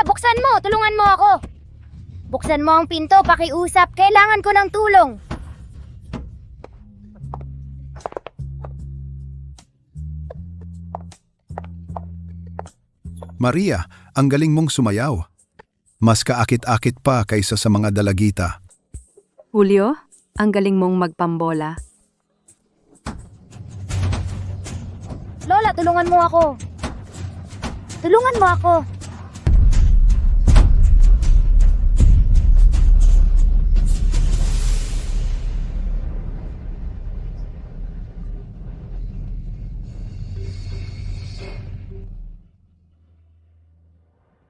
buksan mo! Tulungan mo ako! Buksan mo ang pinto, pakiusap. Kailangan ko ng tulong. Maria, ang galing mong sumayaw. Mas kaakit-akit pa kaysa sa mga dalagita. Julio, ang galing mong magpambola. Lola, tulungan mo ako. Tulungan mo ako.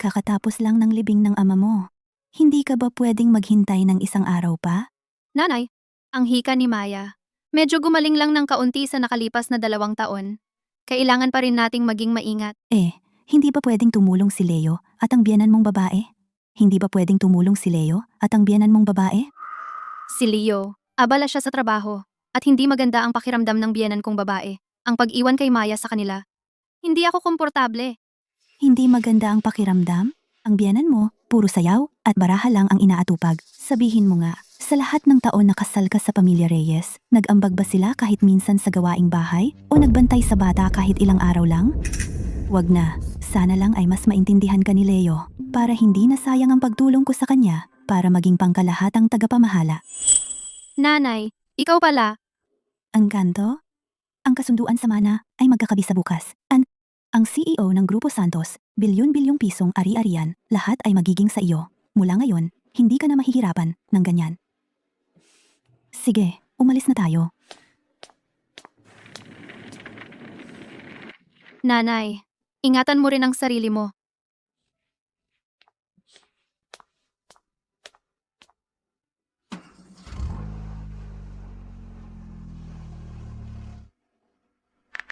Kakatapos lang ng libing ng ama mo. Hindi ka ba pwedeng maghintay ng isang araw pa? Nanay, ang hika ni Maya. Medyo gumaling lang ng kaunti sa nakalipas na 2 taon. Kailangan pa rin nating maging maingat. Hindi ba pwedeng tumulong si Leo at ang biyenan mong babae? Hindi ba pwedeng tumulong si Leo at ang biyenan mong babae? Si Leo, abala siya sa trabaho at hindi maganda ang pakiramdam ng biyenan kong babae. Ang pag-iwan kay Maya sa kanila. Hindi ako komportable. Hindi maganda ang pakiramdam? Ang biyenan mo, puro sayaw at baraha lang ang inaatupag. Sabihin mo nga, sa lahat ng taon na kasal ka sa pamilya Reyes, nag-ambag ba sila kahit minsan sa gawaing bahay? O nagbantay sa bata kahit ilang araw lang? Wag na, sana lang ay mas maintindihan ka ni Leo para hindi nasayang ang pagtulong ko sa kanya para maging pangkalahatang tagapamahala. Nanay, ikaw pala. Ang kanto? Ang kasunduan sa mana ay magkakabisa bukas. Ang CEO ng Grupo Santos, bilyon-bilyong pisong ari-arian, lahat ay magiging sa iyo. Mula ngayon, hindi ka na mahihirapan ng ganyan. Sige, umalis na tayo. Nanay, ingatan mo rin ang sarili mo.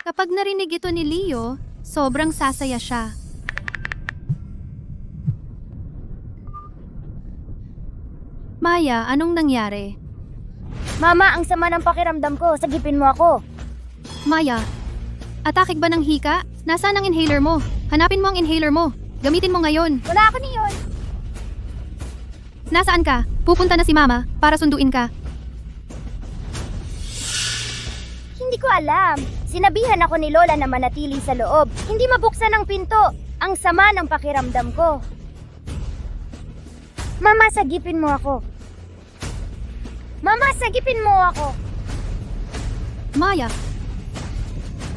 Kapag narinig ito ni Leo, sobrang sasaya siya. Maya, anong nangyari? Mama, ang sama ng pakiramdam ko. Sagipin mo ako. Maya, atake ba ng hika? Nasaan ang inhaler mo? Hanapin mo ang inhaler mo. Gamitin mo ngayon. Wala ako niyon. Nasaan ka? Pupunta na si Mama para sunduin ka. Hindi ko alam. Sinabihan ako ni Lola na manatili sa loob. Hindi mabuksan ang pinto. Ang sama ng pakiramdam ko. Mama, sagipin mo ako. Mama, sagipin mo ako. Maya.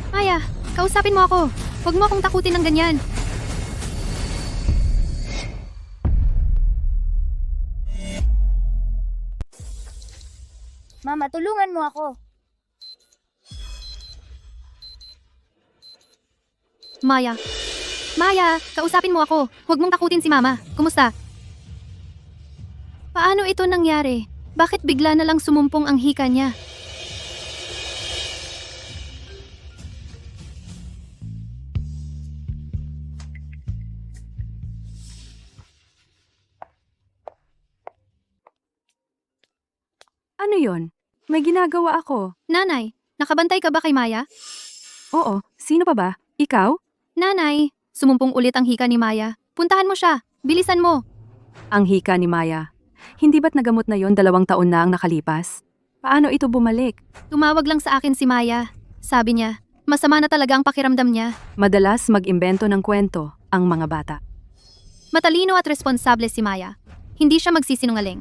Maya, kausapin mo ako. Huwag mo akong takutin ng ganyan. Mama, tulungan mo ako. Maya. Maya, kausapin mo ako. Huwag mong takutin si Mama. Kumusta? Paano ito nangyari? Bakit bigla na lang sumumpong ang hika niya? Ano yon? May ginagawa ako. Nanay, nakabantay ka ba kay Maya? Oo, sino pa ba? Ikaw? Nanay, sumumpong ulit ang hika ni Maya. Puntahan mo siya. Bilisan mo. Ang hika ni Maya. Hindi ba't nagamot na yon 2 taon na ang nakalipas? Paano ito bumalik? Tumawag lang sa akin si Maya. Sabi niya, masama na talaga ang pakiramdam niya. Madalas mag-imbento ng kwento ang mga bata. Matalino at responsable si Maya. Hindi siya magsisinungaling.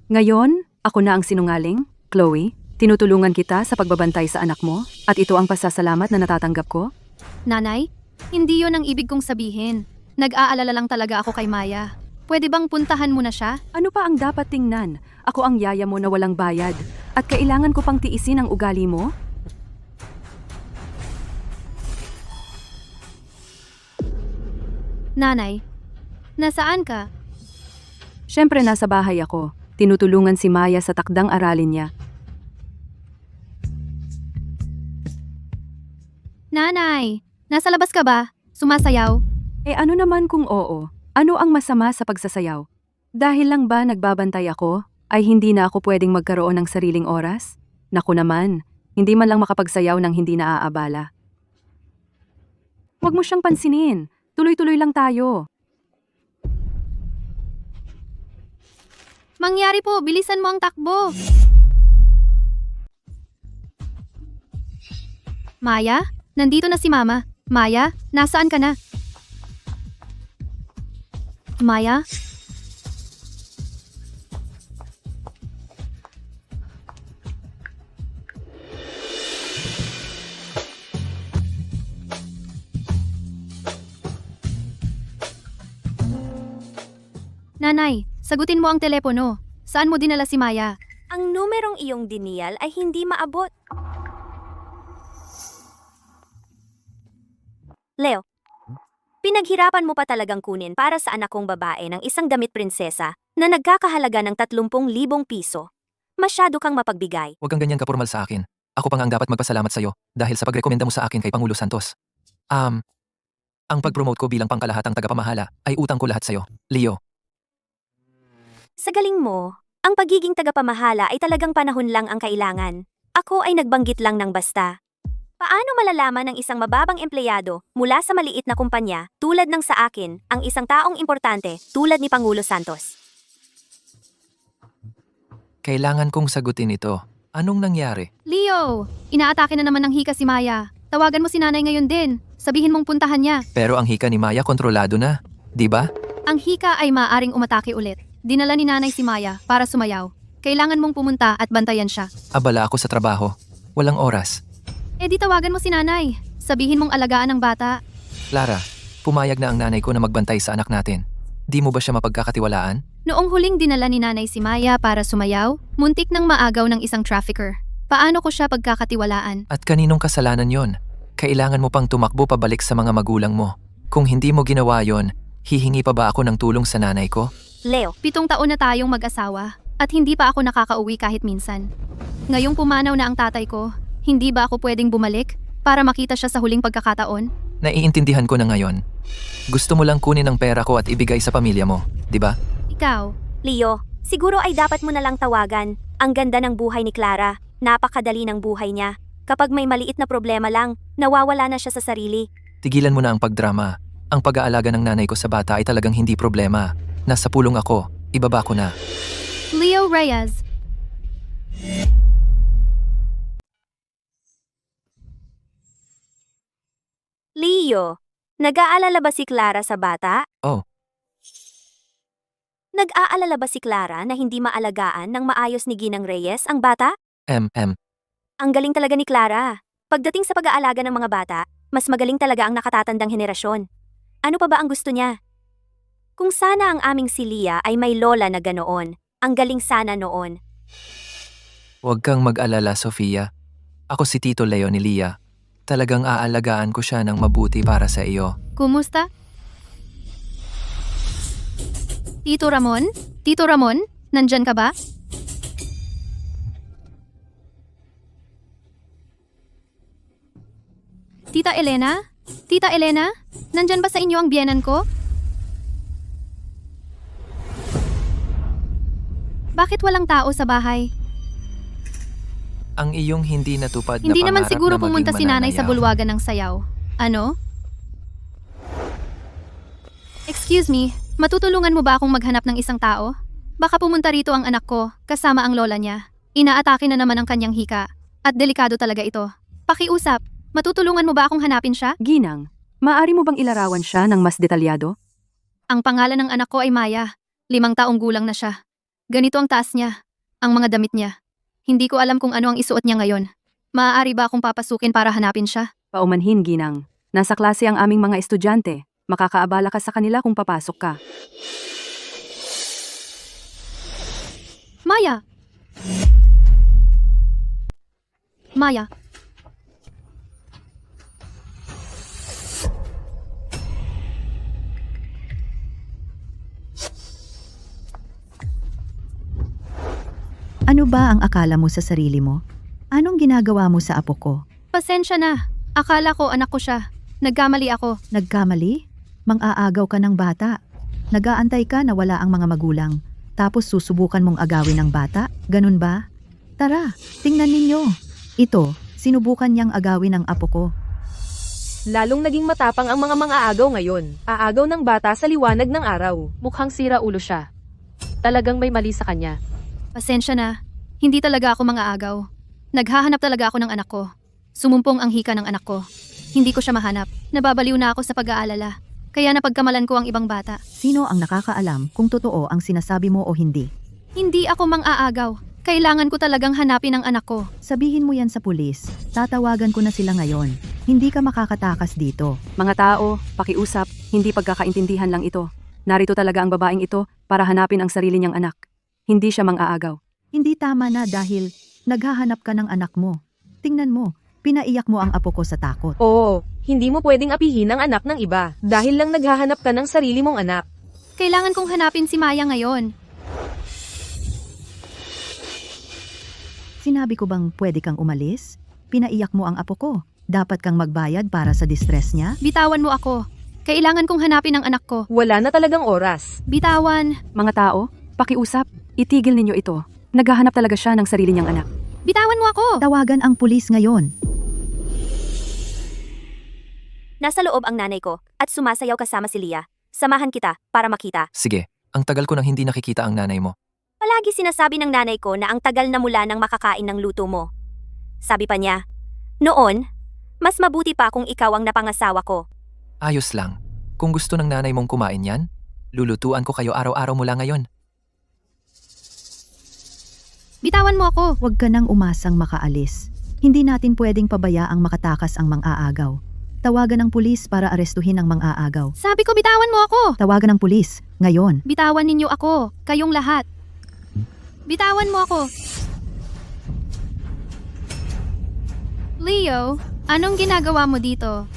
Ngayon, ako na ang sinungaling? Chloe, tinutulungan kita sa pagbabantay sa anak mo at ito ang pasasalamat na natatanggap ko? Nanay, hindi yon ang ibig kong sabihin. Nag-aalala lang talaga ako kay Maya. Pwede bang puntahan mo na siya? Ano pa ang dapat tingnan? Ako ang yaya mo na walang bayad at kailangan ko pang tiisin ang ugali mo? Nanay, nasaan ka? Siyempre nasa bahay ako. Tinutulungan si Maya sa takdang aralin niya. Nanay, nasa labas ka ba? Sumasayaw? Ano naman kung oo? Ano ang masama sa pagsasayaw? Dahil lang ba nagbabantay ako, ay hindi na ako pwedeng magkaroon ng sariling oras? Naku naman, hindi man lang makapagsayaw ng hindi naaabala. Huwag mo siyang pansinin, tuloy-tuloy lang tayo. Mangyari po, bilisan mo ang takbo. Maya, nandito na si Mama. Maya, nasaan ka na? Maya? Nanay, sagutin mo ang telepono. Saan mo dinala si Maya? Ang numerong iyong diniyal ay hindi maabot. Leo, pinaghirapan mo pa talagang kunin para sa anak kong babae ng isang damit prinsesa na nagkakahalaga ng 30,000 piso. Masyado kang mapagbigay. Huwag kang ganyan kapormal sa akin. Ako pa nga ang dapat magpasalamat sa'yo dahil sa pagrekomenda mo sa akin kay Pangulo Santos. Ang pag-promote ko bilang pangkalahatang tagapamahala ay utang ko lahat sa'yo, Leo. Sa galing mo, ang pagiging tagapamahala ay talagang panahon lang ang kailangan. Ako ay nagbanggit lang ng basta. Paano malalaman ng isang mababang empleyado mula sa maliit na kumpanya tulad ng sa akin ang isang taong importante tulad ni Pangulo Santos? Kailangan kong sagutin ito. Anong nangyari? Leo, inaatake na naman ng hika si Maya. Tawagan mo si nanay ngayon din. Sabihin mong puntahan niya. Pero ang hika ni Maya kontrolado na, di ba? Ang hika ay maaring umatake ulit. Dinala ni nanay si Maya para sumayaw. Kailangan mong pumunta at bantayan siya. Abala ako sa trabaho. Walang oras. Eh di tawagan mo si nanay. Sabihin mong alagaan ang bata. Clara, pumayag na ang nanay ko na magbantay sa anak natin. Di mo ba siya mapagkakatiwalaan? Noong huling dinala ni nanay si Maya para sumayaw, muntik nang maagaw ng isang trafficker. Paano ko siya pagkakatiwalaan? At kaninong kasalanan yon? Kailangan mo pang tumakbo pabalik sa mga magulang mo. Kung hindi mo ginawa yon, hihingi pa ba ako ng tulong sa nanay ko? Leo, 7 taon na tayong mag-asawa at hindi pa ako nakakauwi kahit minsan. Ngayong pumanaw na ang tatay ko, hindi ba ako pwedeng bumalik para makita siya sa huling pagkakataon? Naiintindihan ko na ngayon. Gusto mo lang kunin ang pera ko at ibigay sa pamilya mo, di ba? Ikaw, Leo, siguro ay dapat mo na lang tawagan. Ang ganda ng buhay ni Clara. Napakadali ng buhay niya. Kapag may maliit na problema lang, nawawala na siya sa sarili. Tigilan mo na ang pagdrama. Ang pag-aalaga ng nanay ko sa bata ay talagang hindi problema. Nasa pulong ako, ibaba ko na. Leo Reyes. Leo, nag-aalala ba si Clara sa bata? Oh. Nag-aalala ba si Clara na hindi maalagaan ng maayos ni Ginang Reyes ang bata? Ang galing talaga ni Clara. Pagdating sa pag-aalaga ng mga bata, mas magaling talaga ang nakatatandang henerasyon. Ano pa ba ang gusto niya? Kung sana ang aming si Lia ay may lola na ganoon, ang galing sana noon. Huwag kang mag-alala, Sofia. Ako si Tito Leo ni Lia. Talagang aalagaan ko siya ng mabuti para sa iyo. Kumusta? Tito Ramon? Tito Ramon? Nandyan ka ba? Tita Elena? Tita Elena? Nandyan ba sa inyo ang biyenan ko? Bakit walang tao sa bahay? Ang iyong hindi natupad Hindi na naman pangarap siguro na maging pumunta si nanay sa mananayaw. bulwagan ng sayaw. Ano? Excuse me, matutulungan mo ba akong maghanap ng isang tao? Baka pumunta rito ang anak ko, kasama ang lola niya. Inaatake na naman ang kanyang hika. At delikado talaga ito. Pakiusap, matutulungan mo ba akong hanapin siya? Ginang, maaari mo bang ilarawan siya ng mas detalyado? Ang pangalan ng anak ko ay Maya. 5 taong gulang na siya. Ganito ang taas niya, ang mga damit niya. Hindi ko alam kung ano ang isuot niya ngayon. Maaari ba akong papasukin para hanapin siya? Paumanhin, Ginang. Nasa klase ang aming mga estudyante. Makakaabala ka sa kanila kung papasok ka. Maya! Maya! Ano ba ang akala mo sa sarili mo? Anong ginagawa mo sa apo ko? Pasensya na. Akala ko anak ko siya. Nagkamali ako. Nagkamali? Mang-aagaw ka ng bata. Nag-aantay ka na wala ang mga magulang. Tapos susubukan mong agawin ng bata? Ganun ba? Tara, tingnan ninyo. Ito, sinubukan niyang agawin ang apo ko. Lalong naging matapang ang mga aagaw ngayon. Aagaw ng bata sa liwanag ng araw. Mukhang sira ulo siya. Talagang may mali sa kanya. Pasensya na. Hindi talaga ako mga agaw. Naghahanap talaga ako ng anak ko. Sumumpong ang hika ng anak ko. Hindi ko siya mahanap. Nababaliw na ako sa pag-aalala. Kaya napagkamalan ko ang ibang bata. Sino ang nakakaalam kung totoo ang sinasabi mo o hindi? Hindi ako mang-aagaw. Kailangan ko talagang hanapin ang anak ko. Sabihin mo yan sa pulis. Tatawagan ko na sila ngayon. Hindi ka makakatakas dito. Mga tao, pakiusap, hindi pagkakaintindihan lang ito. Narito talaga ang babaeng ito para hanapin ang sarili niyang anak. Hindi siya mang-aagaw. Hindi tama na dahil naghahanap ka ng anak mo. Tingnan mo, pinaiyak mo ang apo ko sa takot. Oo, hindi mo pwedeng apihin ang anak ng iba dahil lang naghahanap ka ng sarili mong anak. Kailangan kong hanapin si Maya ngayon. Sinabi ko bang pwede kang umalis? Pinaiyak mo ang apo ko. Dapat kang magbayad para sa distress niya? Bitawan mo ako. Kailangan kong hanapin ang anak ko. Wala na talagang oras. Bitawan. Mga tao, pakiusap, itigil ninyo ito. Naghahanap talaga siya ng sarili niyang anak. Bitawan mo ako. Tawagan ang pulis ngayon. Nasa loob ang nanay ko at sumasayaw kasama si Lia. Samahan kita para makita. Sige, ang tagal ko nang hindi nakikita ang nanay mo. Palagi sinasabi ng nanay ko na ang tagal na mula nang makakain ng luto mo. Sabi pa niya, noon, mas mabuti pa kung ikaw ang napangasawa ko. Ayos lang. Kung gusto ng nanay mong kumain yan, lulutuan ko kayo araw-araw mula ngayon. Bitawan mo ako. Huwag ka nang umasang makaalis. Hindi natin pwedeng pabayaang makatakas ang mang-aagaw. Tawagan ng pulis para arestuhin ang mang-aagaw. Sabi ko bitawan mo ako. Tawagan ng pulis, ngayon. Bitawan ninyo ako. Kayong lahat. Bitawan mo ako. Leo, anong ginagawa mo dito?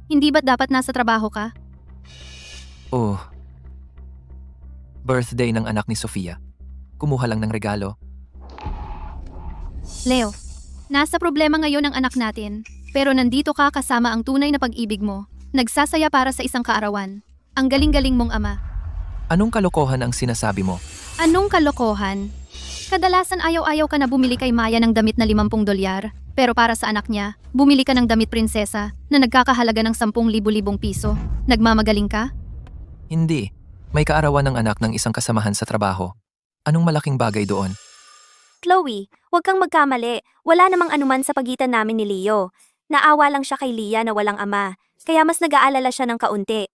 Hindi ba't dapat nasa trabaho ka? Oh. Birthday ng anak ni Sofia. Kumuha lang ng regalo. Leo, nasa problema ngayon ang anak natin. Pero nandito ka kasama ang tunay na pag-ibig mo. Nagsasaya para sa isang kaarawan. Ang galing-galing mong ama. Anong kalokohan ang sinasabi mo? Anong kalokohan? Kadalasan ayaw-ayaw ka na bumili kay Maya ng damit na $50. Pero para sa anak niya, bumili ka ng damit prinsesa na nagkakahalaga ng 10,000 piso. Nagmamagaling ka? Hindi. May kaarawan ng anak ng isang kasamahan sa trabaho. Anong malaking bagay doon? Chloe, huwag kang magkamali. Wala namang anuman sa pagitan namin ni Leo. Naawa lang siya kay Lia na walang ama. Kaya mas nag-aalala siya ng kaunti.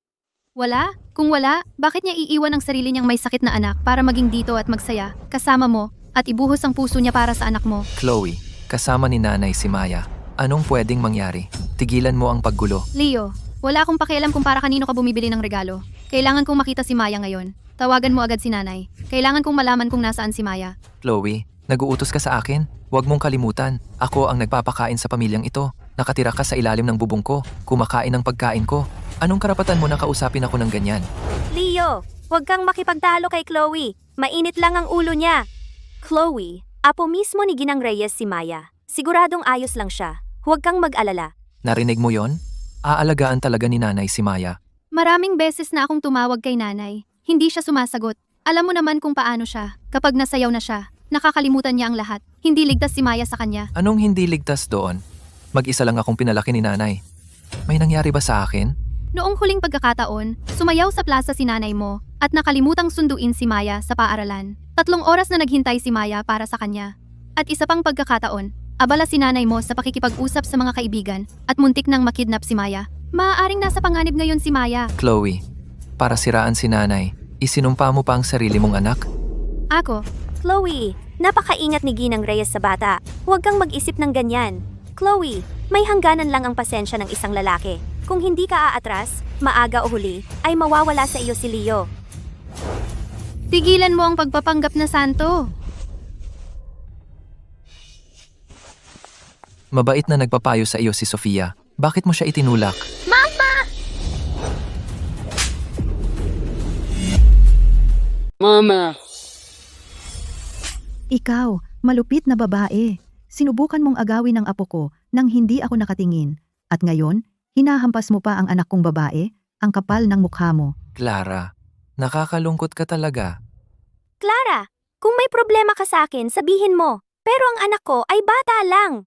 Wala? Kung wala, bakit niya iiwan ang sarili niyang may sakit na anak para maging dito at magsaya, kasama mo, at ibuhos ang puso niya para sa anak mo? Chloe, kasama ni nanay si Maya. Anong pwedeng mangyari? Tigilan mo ang paggulo. Leo, wala akong pakialam kung para kanino ka bumibili ng regalo. Kailangan kong makita si Maya ngayon. Tawagan mo agad si nanay. Kailangan kong malaman kung nasaan si Maya. Chloe, nag-uutos ka sa akin? Huwag mong kalimutan. Ako ang nagpapakain sa pamilyang ito. Nakatira ka sa ilalim ng bubong ko. Kumakain ng pagkain ko. Anong karapatan mo na kausapin ako ng ganyan? Leo, huwag kang makipagtalo kay Chloe. Mainit lang ang ulo niya. Chloe, apo mismo ni Ginang Reyes si Maya. Siguradong ayos lang siya. Huwag kang mag-alala. Narinig mo yon? Aalagaan talaga ni nanay si Maya. Maraming beses na akong tumawag kay nanay. Hindi siya sumasagot. Alam mo naman kung paano siya. Kapag nasayaw na siya, nakakalimutan niya ang lahat. Hindi ligtas si Maya sa kanya. Anong hindi ligtas doon? Mag-isa lang akong pinalaki ni nanay. May nangyari ba sa akin? Noong huling pagkakataon, sumayaw sa plaza si nanay mo at nakalimutang sunduin si Maya sa paaralan. 3 oras na naghintay si Maya para sa kanya. At isa pang pagkakataon, abala si nanay mo sa pakikipag-usap sa mga kaibigan at muntik nang makidnap si Maya. Maaaring nasa panganib ngayon si Maya. Chloe, para siraan si nanay, isinumpa mo pa ang sarili mong anak? Ako, Chloe, napakaingat ni Ginang Reyes sa bata. Huwag kang mag-isip ng ganyan. Chloe, may hangganan lang ang pasensya ng isang lalaki. Kung hindi ka aatras, maaga o huli, ay mawawala sa iyo si Leo. tigilan mo ang pagpapanggap na santo. Mabait na nagpapayo sa iyo si Sofia. Bakit mo siya itinulak? Mama! Ikaw, malupit na babae. Sinubukan mong agawin ang apo ko nang hindi ako nakatingin. At ngayon, hinahampas mo pa ang anak kong babae, ang kapal ng mukha mo. Clara, nakakalungkot ka talaga. Clara, kung may problema ka sa akin, sabihin mo. Pero ang anak ko ay bata lang.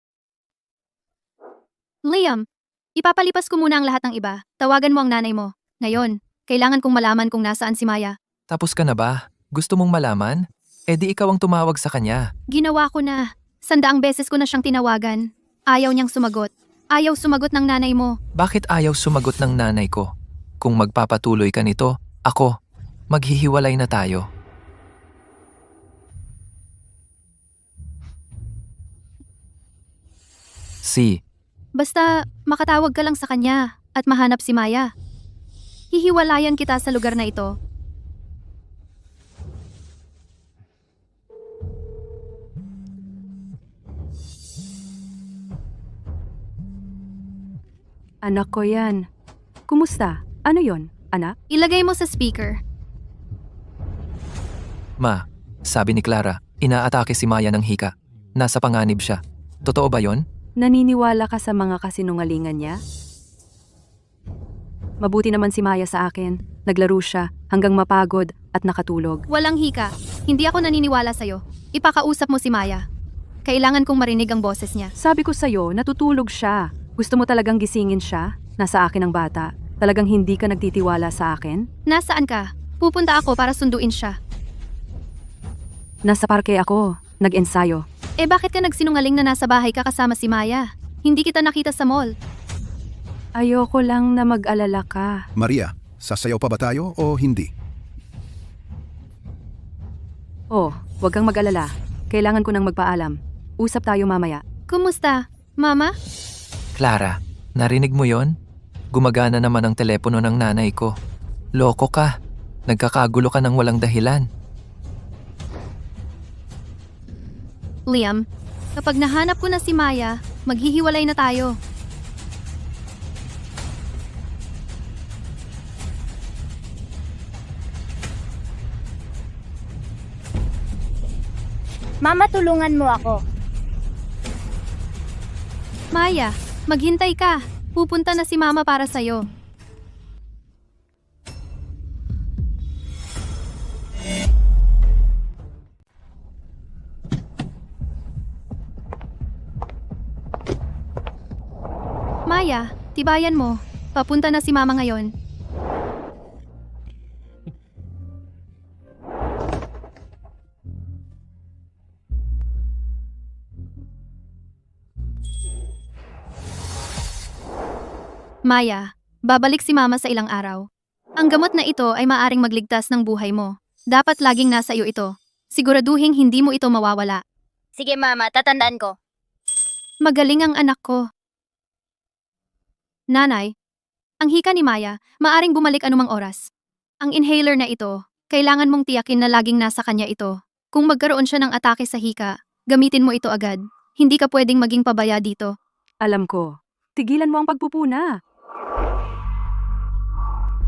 Liam, Ipapalipas ko muna ang lahat ng iba. Tawagan mo ang nanay mo. Ngayon, kailangan kong malaman kung nasaan si Maya. Tapos ka na ba? Gusto mong malaman? Eh di ikaw ang tumawag sa kanya. Ginawa ko na. 100 beses ko na siyang tinawagan. Ayaw niyang sumagot. Ayaw sumagot ng nanay mo. Bakit ayaw sumagot ng nanay ko? Kung magpapatuloy ka nito, ako, maghihiwalay na tayo. Si, Basta makatawag ka lang sa kanya at mahanap si Maya. Hihiwalayan kita sa lugar na ito. Anak ko yan. Kumusta? Ano yon, anak? Ilagay mo sa speaker. Ma, sabi ni Clara, inaatake si Maya ng hika. Nasa panganib siya. Totoo ba yon? Naniniwala ka sa mga kasinungalingan niya? Mabuti naman si Maya sa akin. Naglaro siya hanggang mapagod at nakatulog. Walang hika. Hindi ako naniniwala sa'yo. Ipakausap mo si Maya. Kailangan kong marinig ang boses niya. Sabi ko sa'yo, natutulog siya. Gusto mo talagang gisingin siya? Nasa akin ang bata. Talagang hindi ka nagtitiwala sa akin? Nasaan ka? Pupunta ako para sunduin siya. Nasa parke ako. Nag-ensayo. Eh bakit ka nagsinungaling na nasa bahay ka kasama si Maya? Hindi kita nakita sa mall. Ayoko lang na mag-alala ka. Maria, sasayaw pa ba tayo o hindi? Oh, huwag kang mag-alala. Kailangan ko nang magpaalam. Usap tayo mamaya. Kumusta? Mama? Clara, narinig mo yon? Gumagana naman ang telepono ng nanay ko. Loko ka. Nagkakagulo ka ng walang dahilan. Liam, kapag nahanap ko na si Maya, maghihiwalay na tayo. Mama, tulungan mo ako. Maya, maghintay ka. Pupunta na si Mama para sa'yo. Maya, tibayan mo. Papunta na si Mama ngayon. Maya, babalik si Mama sa ilang araw. Ang gamot na ito ay maaring magligtas ng buhay mo. Dapat laging nasa iyo ito. Siguraduhin hindi mo ito mawawala. Sige mama, tatandaan ko. Magaling ang anak ko. Nanay, ang hika ni Maya, maaring bumalik anumang oras. Ang inhaler na ito, kailangan mong tiyakin na laging nasa kanya ito. Kung magkaroon siya ng atake sa hika, gamitin mo ito agad. Hindi ka pwedeng maging pabaya dito. Alam ko. Tigilan mo ang pagpupuna.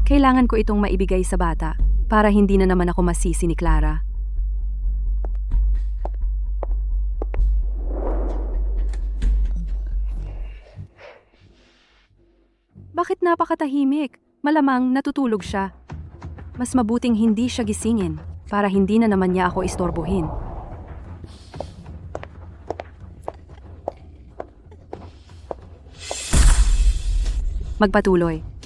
Kailangan ko itong maibigay sa bata para hindi na naman ako masisi ni Clara. Bakit napakatahimik? Malamang natutulog siya. Mas mabuting hindi siya gisingin para hindi na naman niya ako istorbohin. Magpatuloy.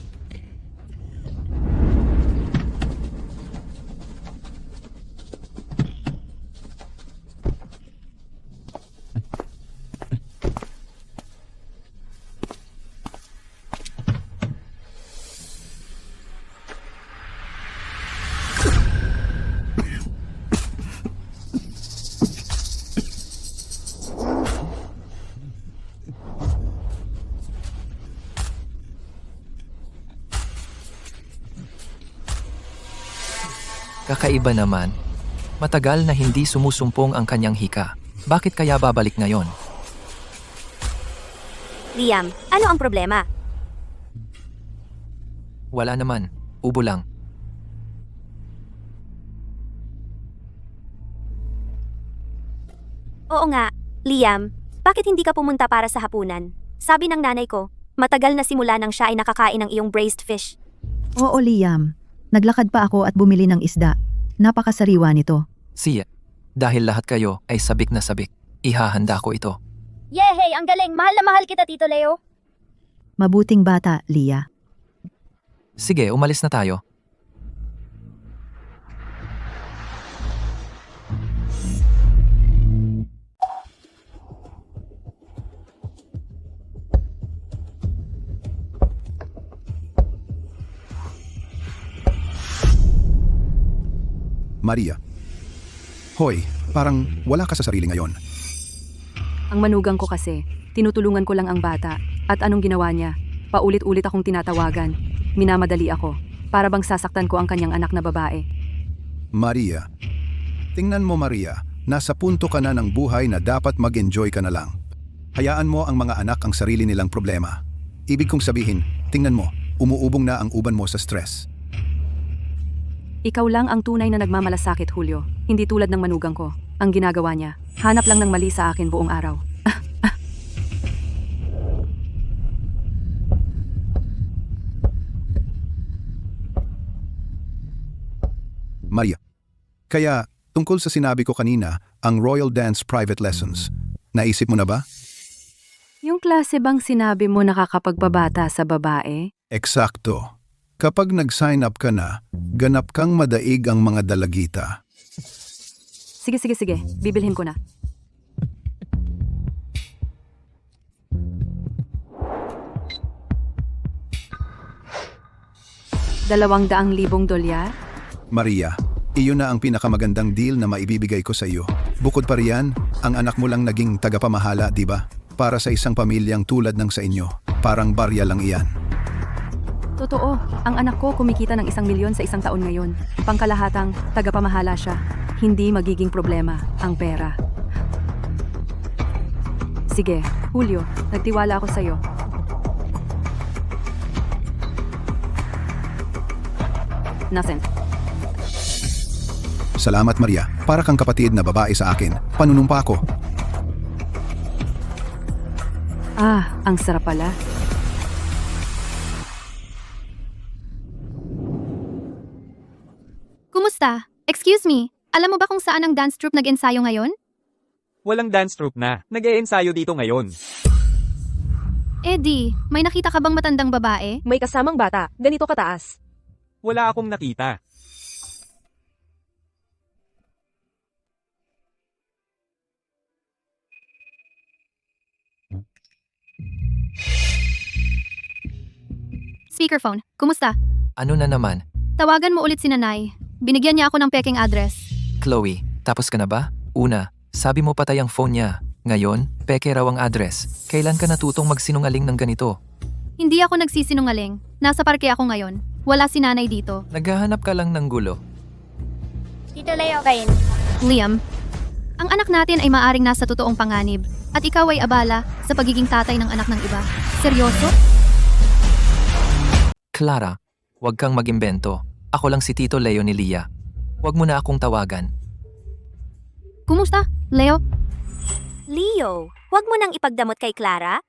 Kakaiba naman. Matagal na hindi sumusumpong ang kanyang hika. Bakit kaya babalik ngayon? Liam, ano ang problema? Wala naman. Ubo lang. Oo nga, Liam, bakit hindi ka pumunta para sa hapunan? Sabi ng nanay ko, matagal na simula nang siya ay nakakain ng iyong braised fish. Oo, Liam. Naglakad pa ako at bumili ng isda. Napakasariwa nito. Siya, dahil lahat kayo ay sabik na sabik, ihahanda ko ito. Yehey, ang galing. Mahal na mahal kita, Tito Leo. Mabuting bata, Lia. Sige, umalis na tayo. Maria. Hoy, parang wala ka sa sarili ngayon. Ang manugang ko kasi, tinutulungan ko lang ang bata. At anong ginawa niya? Paulit-ulit akong tinatawagan. Minamadali ako. Para bang sasaktan ko ang kanyang anak na babae. Maria. Tingnan mo Maria, nasa punto ka na ng buhay na dapat mag-enjoy ka na lang. Hayaan mo ang mga anak ang sarili nilang problema. Ibig kong sabihin, tingnan mo, umuubong na ang uban mo sa stress. Ikaw lang ang tunay na nagmamalasakit, Julio. Hindi tulad ng manugang ko. Ang ginagawa niya, hanap lang ng mali sa akin buong araw. Maria. Kaya, tungkol sa sinabi ko kanina, ang Royal Dance Private Lessons, naisip mo na ba? Yung klase bang sinabi mo nakakapagpabata sa babae? Eksakto. Kapag nag-sign up ka na, ganap kang madaig ang mga dalagita. Sige. Bibilhin ko na. $200,000? Maria, iyon na ang pinakamagandang deal na maibibigay ko sa iyo. Bukod pa riyan, ang anak mo lang naging tagapamahala, di ba? Para sa isang pamilyang tulad ng sa inyo. Parang barya lang iyan. Totoo, ang anak ko kumikita ng 1 milyon sa isang taon ngayon. Pangkalahatang tagapamahala siya. Hindi magiging problema ang pera. Sige, Julio, nagtiwala ako sa'yo. Nasent. Salamat Maria, para kang kapatid na babae sa akin. Panunumpa ko. Ang sarap pala. Kumusta? Excuse me, alam mo ba kung saan ang dance troupe nag-ensayo ngayon? Walang dance troupe na. Nag-e-ensayo dito ngayon. Eddie, may nakita ka bang matandang babae? May kasamang bata, ganito kataas. Wala akong nakita. Speakerphone, kumusta? Ano na naman? Tawagan mo ulit si nanay. Binigyan niya ako ng peking address. Chloe, tapos ka na ba? Una, sabi mo patay ang phone niya. Ngayon, peke raw ang address. Kailan ka natutong magsinungaling ng ganito? Hindi ako nagsisinungaling. Nasa parke ako ngayon. Wala si nanay dito. Naghahanap ka lang ng gulo. Tito Leo kain. Liam, ang anak natin ay maaring nasa totoong panganib. At ikaw ay abala sa pagiging tatay ng anak ng iba. Seryoso? Clara, huwag kang mag-imbento. Ako lang si Tito Leo ni Lia. Huwag mo na akong tawagan. Kumusta, Leo? Leo, huwag mo nang ipagdamot kay Clara.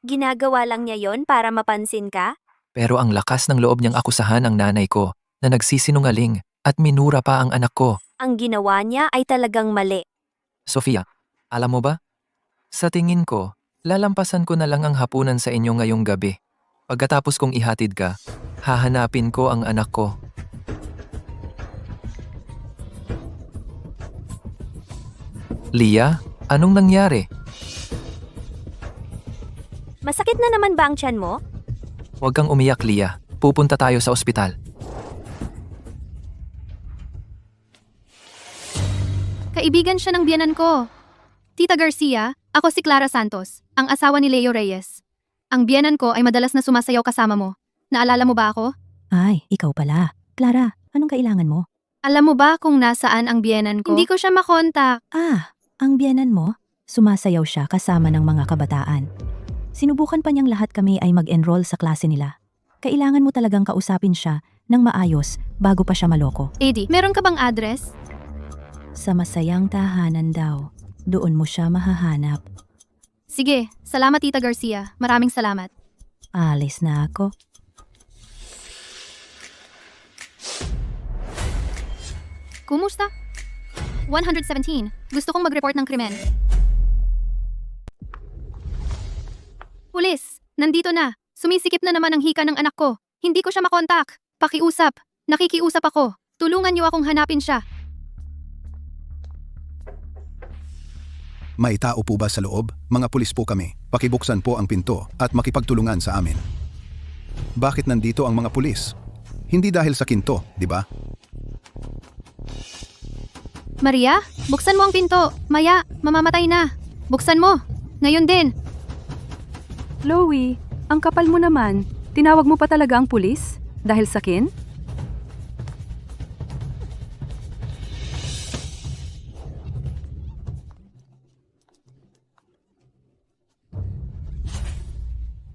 Ginagawa lang niya yon para mapansin ka. Pero ang lakas ng loob niyang akusahan ang nanay ko na nagsisinungaling at minura pa ang anak ko. Ang ginawa niya ay talagang mali. Sofia, alam mo ba? Sa tingin ko, lalampasan ko na lang ang hapunan sa inyo ngayong gabi. Pagkatapos kong ihatid ka, hahanapin ko ang anak ko. Lia, anong nangyari? Masakit na naman ba ang tiyan mo? Huwag kang umiyak, Lia. Pupunta tayo sa ospital. Kaibigan siya ng biyanan ko. Tita Garcia, ako si Clara Santos, ang asawa ni Leo Reyes. Ang biyanan ko ay madalas na sumasayaw kasama mo. Naalala mo ba ako? Ay, ikaw pala. Clara, anong kailangan mo? Alam mo ba kung nasaan ang biyanan ko? Hindi ko siya makontak. Ang biyanan mo? Sumasayaw siya kasama ng mga kabataan. Sinubukan pa niyang lahat kami ay mag-enroll sa klase nila. Kailangan mo talagang kausapin siya ng maayos bago pa siya maloko. Eddie, meron ka bang address? Sa masayang tahanan daw. Doon mo siya mahahanap. Sige, salamat Tita Garcia. Maraming salamat. Alis na ako. Kumusta? 117. Gusto kong mag-report ng krimen. Pulis, nandito na. Sumisikip na naman ang hika ng anak ko. Hindi ko siya makontak. Pakiusap. Nakikiusap ako. Tulungan niyo akong hanapin siya. May tao po ba sa loob? Mga pulis po kami. Pakibuksan po ang pinto at makipagtulungan sa amin. Bakit nandito ang mga pulis? Hindi dahil sa kinto, di ba? Maria, buksan mo ang pinto. Maya, mamamatay na. Buksan mo. Ngayon din. Chloe, ang kapal mo naman. Tinawag mo pa talaga ang pulis? Dahil sa kin?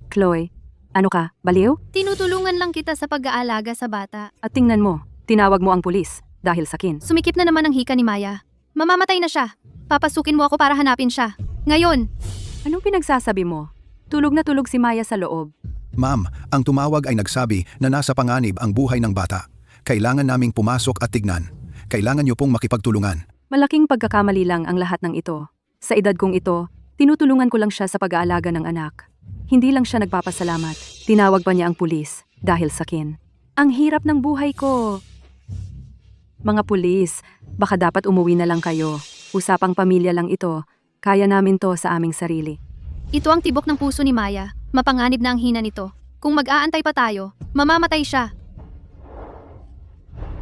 Chloe, ano ka? Baliw? Tinutulungan lang kita sa pag-aalaga sa bata. At tingnan mo, tinawag mo ang pulis dahil sa kin. Sumikip na naman ang hika ni Maya. Mamamatay na siya. Papasukin mo ako para hanapin siya. Ngayon. Anong pinagsasabi mo? Tulog na tulog si Maya sa loob. Ma'am, ang tumawag ay nagsabi na nasa panganib ang buhay ng bata. Kailangan naming pumasok at tignan. Kailangan niyo pong makipagtulungan. Malaking pagkakamali lang ang lahat ng ito. Sa edad kong ito, tinutulungan ko lang siya sa pag-aalaga ng anak. Hindi lang siya nagpapasalamat. Tinawag pa niya ang pulis dahil sa kin. Ang hirap ng buhay ko. Mga pulis, baka dapat umuwi na lang kayo. Usapang pamilya lang ito. Kaya namin to sa aming sarili. Ito ang tibok ng puso ni Maya. Mapanganib na ang hina nito. Kung mag-aantay pa tayo, mamamatay siya.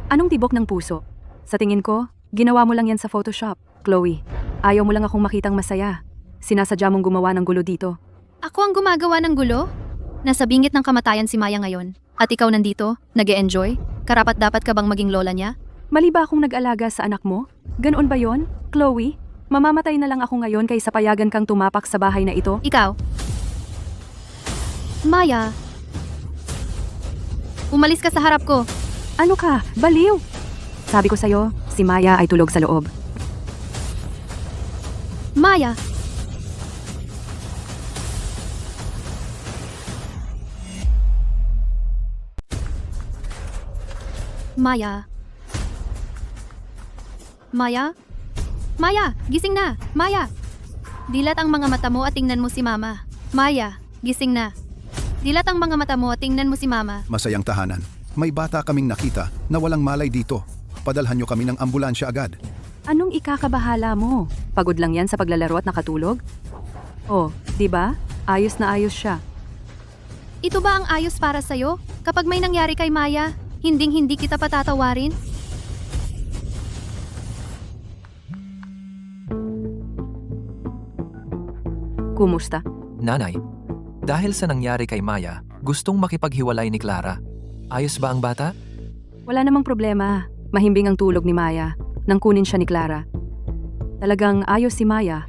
Anong tibok ng puso? Sa tingin ko, ginawa mo lang yan sa Photoshop. Chloe, ayaw mo lang akong makitang masaya. Sinasadya mong gumawa ng gulo dito. Ako ang gumagawa ng gulo? Nasa bingit ng kamatayan si Maya ngayon. At ikaw nandito, nag-e-enjoy? Karapat-dapat ka bang maging lola niya? Mali ba akong nag-alaga sa anak mo? Ganoon ba yon, Chloe? Mamamatay na lang ako ngayon kaysa payagan kang tumapak sa bahay na ito? Ikaw? Maya? Umalis ka sa harap ko. Ano ka? Baliw! Sabi ko sa'yo, si Maya ay tulog sa loob. Maya? Maya? Maya? Maya, gising na! Maya! Dilat ang mga mata mo at tingnan mo si Mama. Maya, gising na. Dilat ang mga mata mo at tingnan mo si Mama. Masayang tahanan. May bata kaming nakita na walang malay dito. Padalhan niyo kami ng ambulansya agad. Anong ikakabahala mo? Pagod lang yan sa paglalaro at nakatulog? Oh, di ba? Ayos na ayos siya. Ito ba ang ayos para sa'yo? Kapag may nangyari kay Maya, hinding-hindi kita patatawarin? Kumusta? Nanay, dahil sa nangyari kay Maya, gustong makipaghiwalay ni Clara. Ayos ba ang bata? Wala namang problema. Mahimbing ang tulog ni Maya nang kunin siya ni Clara. Talagang ayos si Maya.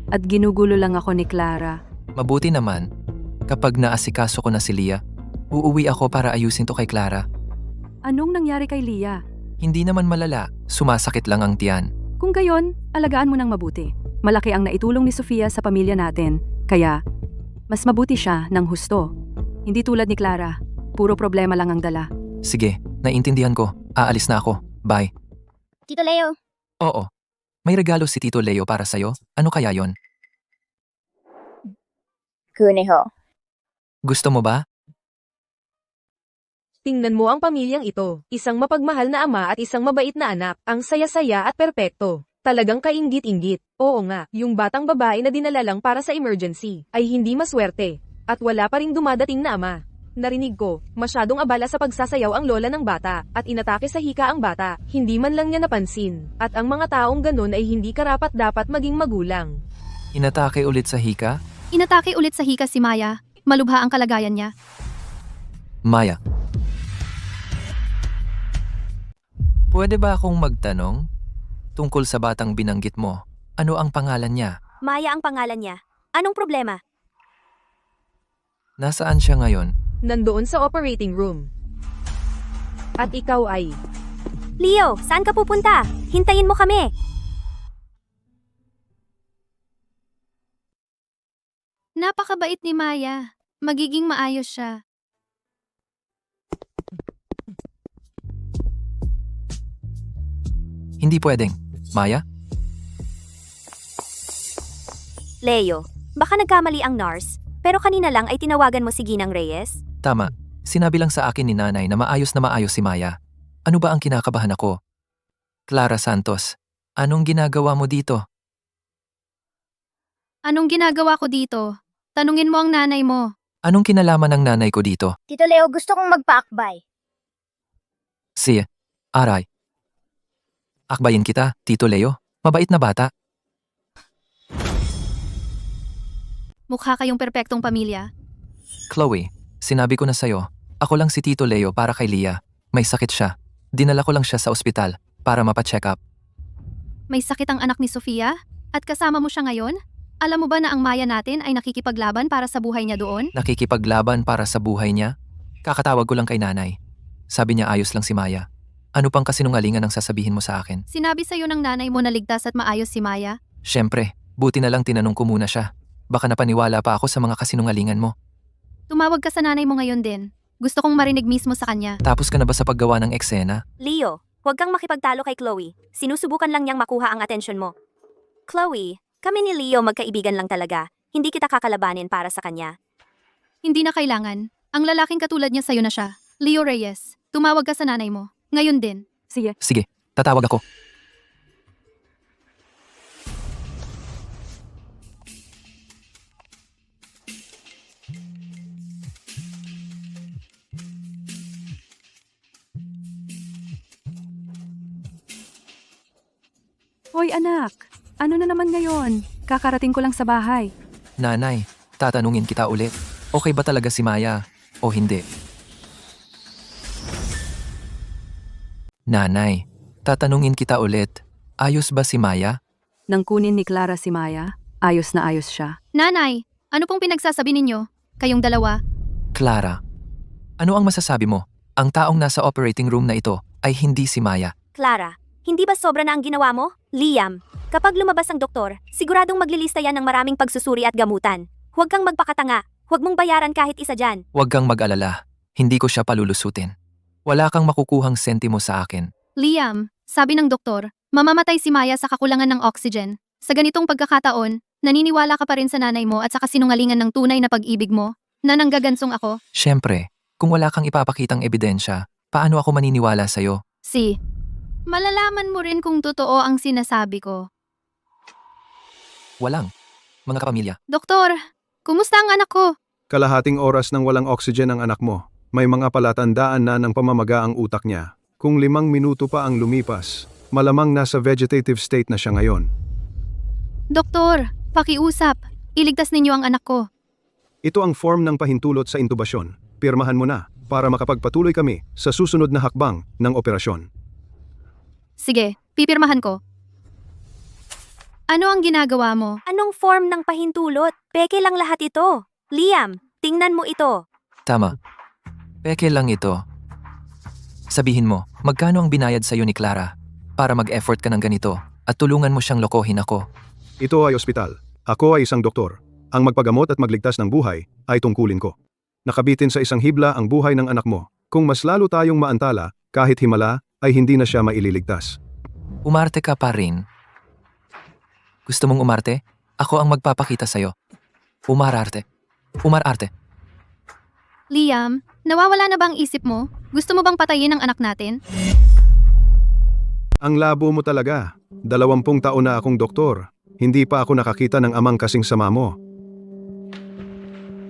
At ginugulo lang ako ni Clara. Mabuti naman. Kapag naasikaso ko na si Lia, uuwi ako para ayusin to kay Clara. Anong nangyari kay Lia? Hindi naman malala, sumasakit lang ang tiyan. Kung gayon, alagaan mo ng mabuti. Malaki ang naitulong ni Sofia sa pamilya natin, kaya mas mabuti siya ng husto. Hindi tulad ni Clara, puro problema lang ang dala. Sige, naiintindihan ko. Aalis na ako. Bye. Tito Leo, Oo. May regalo si Tito Leo para sa'yo. Ano kaya yon? kuneho. Gusto mo ba? Tingnan mo ang pamilyang ito. Isang mapagmahal na ama at isang mabait na anak. Ang saya-saya at perpekto. Talagang kainggit-inggit. Oo nga, yung batang babae na dinala lang para sa emergency ay hindi maswerte. At wala pa ring dumadating na ama. Narinig ko, masyadong abala sa pagsasayaw ang lola ng bata at inatake sa hika ang bata. Hindi man lang niya napansin. At ang mga taong ganun ay hindi karapat-dapat maging magulang. Inatake ulit sa hika? Inatake ulit sa hika si Maya. Malubha ang kalagayan niya. Maya. Pwede ba akong magtanong? Tungkol sa batang binanggit mo, ano ang pangalan niya? Maya ang pangalan niya. Anong problema? Nasaan siya ngayon? Nandoon sa operating room. At ikaw ay... Leo, saan ka pupunta? Hintayin mo kami. Napakabait ni Maya. Magiging maayos siya. Hindi pwedeng. Maya? Leo, baka nagkamali ang nurse, Pero kanina lang ay tinawagan mo si Ginang Reyes? Tama. Sinabi lang sa akin ni nanay na maayos si Maya. Ano ba ang kinakabahan ako? Clara Santos, anong ginagawa mo dito? Anong ginagawa ko dito? Tanungin mo ang nanay mo. Anong kinalaman ng nanay ko dito? Tito Leo, gusto kong magpaakbay. Si Aray. Akbayin kita, Tito Leo. Mabait na bata. Mukha kayong perpektong pamilya. Chloe, sinabi ko na sa'yo, ako lang si Tito Leo para kay Lia. May sakit siya. Dinala ko lang siya sa ospital para mapacheck up. May sakit ang anak ni Sofia? At kasama mo siya ngayon? Alam mo ba na ang Maya natin ay nakikipaglaban para sa buhay niya doon? Nakikipaglaban para sa buhay niya? Kakatawag ko lang kay nanay. Sabi niya ayos lang si Maya. Ano pang kasinungalingan ang sasabihin mo sa akin? Sinabi sa'yo ng nanay mo na ligtas at maayos si Maya? Siyempre, buti na lang tinanong ko muna siya. Baka napaniwala pa ako sa mga kasinungalingan mo. Tumawag ka sa nanay mo ngayon din. Gusto kong marinig mismo sa kanya. Tapos ka na ba sa paggawa ng eksena? Leo, huwag kang makipagtalo kay Chloe. Sinusubukan lang niyang makuha ang atensyon mo. Chloe, kami ni Leo magkaibigan lang talaga. Hindi kita kakalabanin para sa kanya. Hindi na kailangan. Ang lalaking katulad niya sa'yo na siya. Leo Reyes, tumawag ka sa nanay mo. Ngayon din. Sige, Sige, tatawag ako. Hoy anak, ano na naman ngayon? Kakarating ko lang sa bahay. Nanay, tatanungin kita ulit. Okay ba talaga si Maya o hindi? Nanay, tatanungin kita ulit. Ayos ba si Maya? Nang kunin ni Clara si Maya, ayos na ayos siya. Nanay, ano pong pinagsasabi ninyo? Kayong dalawa? Clara, ano ang masasabi mo? Ang taong nasa operating room na ito ay hindi si Maya. Clara, hindi ba sobra na ang ginawa mo? Liam, kapag lumabas ang doktor, siguradong maglilista yan ng maraming pagsusuri at gamutan. Huwag kang magpakatanga. Huwag mong bayaran kahit isa dyan. Huwag kang mag-alala. Hindi ko siya palulusutin. Wala kang makukuhang sentimo sa akin. Liam, sabi ng doktor, mamamatay si Maya sa kakulangan ng oxygen. Sa ganitong pagkakataon, naniniwala ka pa rin sa nanay mo at sa kasinungalingan ng tunay na pag-ibig mo, na nanggagansong ako? Siyempre, kung wala kang ipapakitang ebidensya, paano ako maniniwala sa'yo? Malalaman mo rin kung totoo ang sinasabi ko. Walang. Mga kapamilya. Doktor, kumusta ang anak ko? Kalahating oras nang walang oxygen ang anak mo. May mga palatandaan na ng pamamaga ang utak niya. Kung 5 minuto pa ang lumipas, malamang nasa vegetative state na siya ngayon. Doktor, pakiusap. Iligtas ninyo ang anak ko. Ito ang form ng pahintulot sa intubasyon. Pirmahan mo na para makapagpatuloy kami sa susunod na hakbang ng operasyon. Sige, pipirmahan ko. Ano ang ginagawa mo? Anong form ng pahintulot? Peke lang lahat ito. Liam, tingnan mo ito. Tama. Peke lang ito. Sabihin mo, magkano ang binayad sa'yo ni Clara para mag-effort ka ng ganito at tulungan mo siyang lokohin ako? Ito ay ospital. Ako ay isang doktor. Ang magpagamot at magligtas ng buhay ay tungkulin ko. Nakabitin sa isang hibla ang buhay ng anak mo. Kung mas lalo tayong maantala, kahit himala, ay hindi na siya maililigtas. Umarte ka pa rin. Gusto mong umarte? Ako ang magpapakita sa'yo. Umararte. Umararte. Liam, nawawala na ba ang isip mo? Gusto mo bang patayin ang anak natin? Ang labo mo talaga. 20 taon na akong doktor. Hindi pa ako nakakita ng amang kasing sama mo.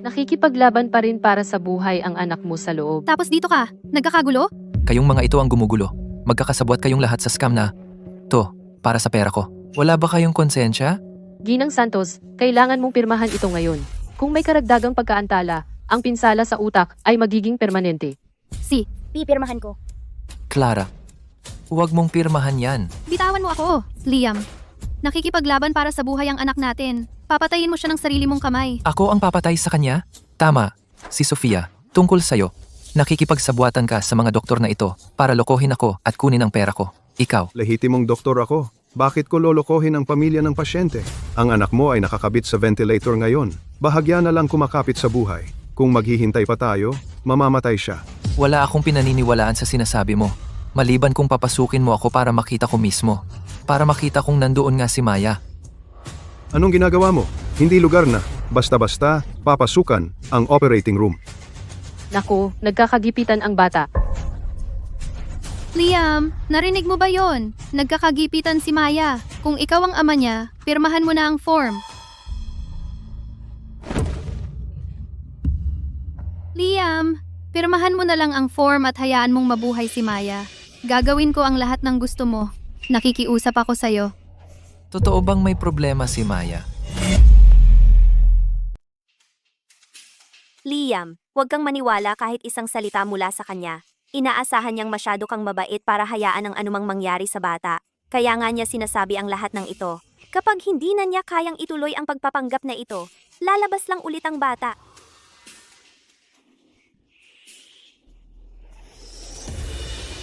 Nakikipaglaban pa rin para sa buhay ang anak mo sa loob. Tapos dito ka, nagkakagulo? Kayong mga ito ang gumugulo. Magkakasabwat kayong lahat sa scam na, to, para sa pera ko. Wala ba kayong konsensya? Ginang Santos, kailangan mong pirmahan ito ngayon. Kung may karagdagang pagkaantala, ang pinsala sa utak ay magiging permanente. Pipirmahan ko. Clara, huwag mong pirmahan yan. Bitawan mo ako, Liam. Nakikipaglaban para sa buhay ang anak natin. Papatayin mo siya ng sarili mong kamay. Ako ang papatay sa kanya? Tama, si Sofia, tungkol sa'yo. Nakikipagsabuatan ka sa mga doktor na ito para lokohin ako at kunin ang pera ko. Ikaw, Lehitimong doktor ako. Bakit ko lolokohin ang pamilya ng pasyente? Ang anak mo ay nakakabit sa ventilator ngayon. Bahagya na lang kumakapit sa buhay. Kung maghihintay pa tayo, mamamatay siya. wala akong pinaniniwalaan sa sinasabi mo. Maliban kung papasukin mo ako para makita ko mismo. Para makita kung nandoon nga si Maya. Anong ginagawa mo? Hindi lugar na. Basta-basta, papasukan ang operating room. Naku, nagkakagipitan ang bata. Liam, narinig mo ba yon? Nagkakagipitan si Maya. Kung ikaw ang ama niya, pirmahan mo na ang form. Liam, pirmahan mo na lang ang form at hayaan mong mabuhay si Maya. Gagawin ko ang lahat ng gusto mo. Nakikiusap ako sa'yo. Totoo bang may problema si Maya? Liam, huwag kang maniwala kahit isang salita mula sa kanya. Inaasahan niyang masyado kang mabait para hayaan ang anumang mangyari sa bata. Kaya nga niya sinasabi ang lahat ng ito. Kapag hindi na niya kayang ituloy ang pagpapanggap na ito, lalabas lang ulit ang bata.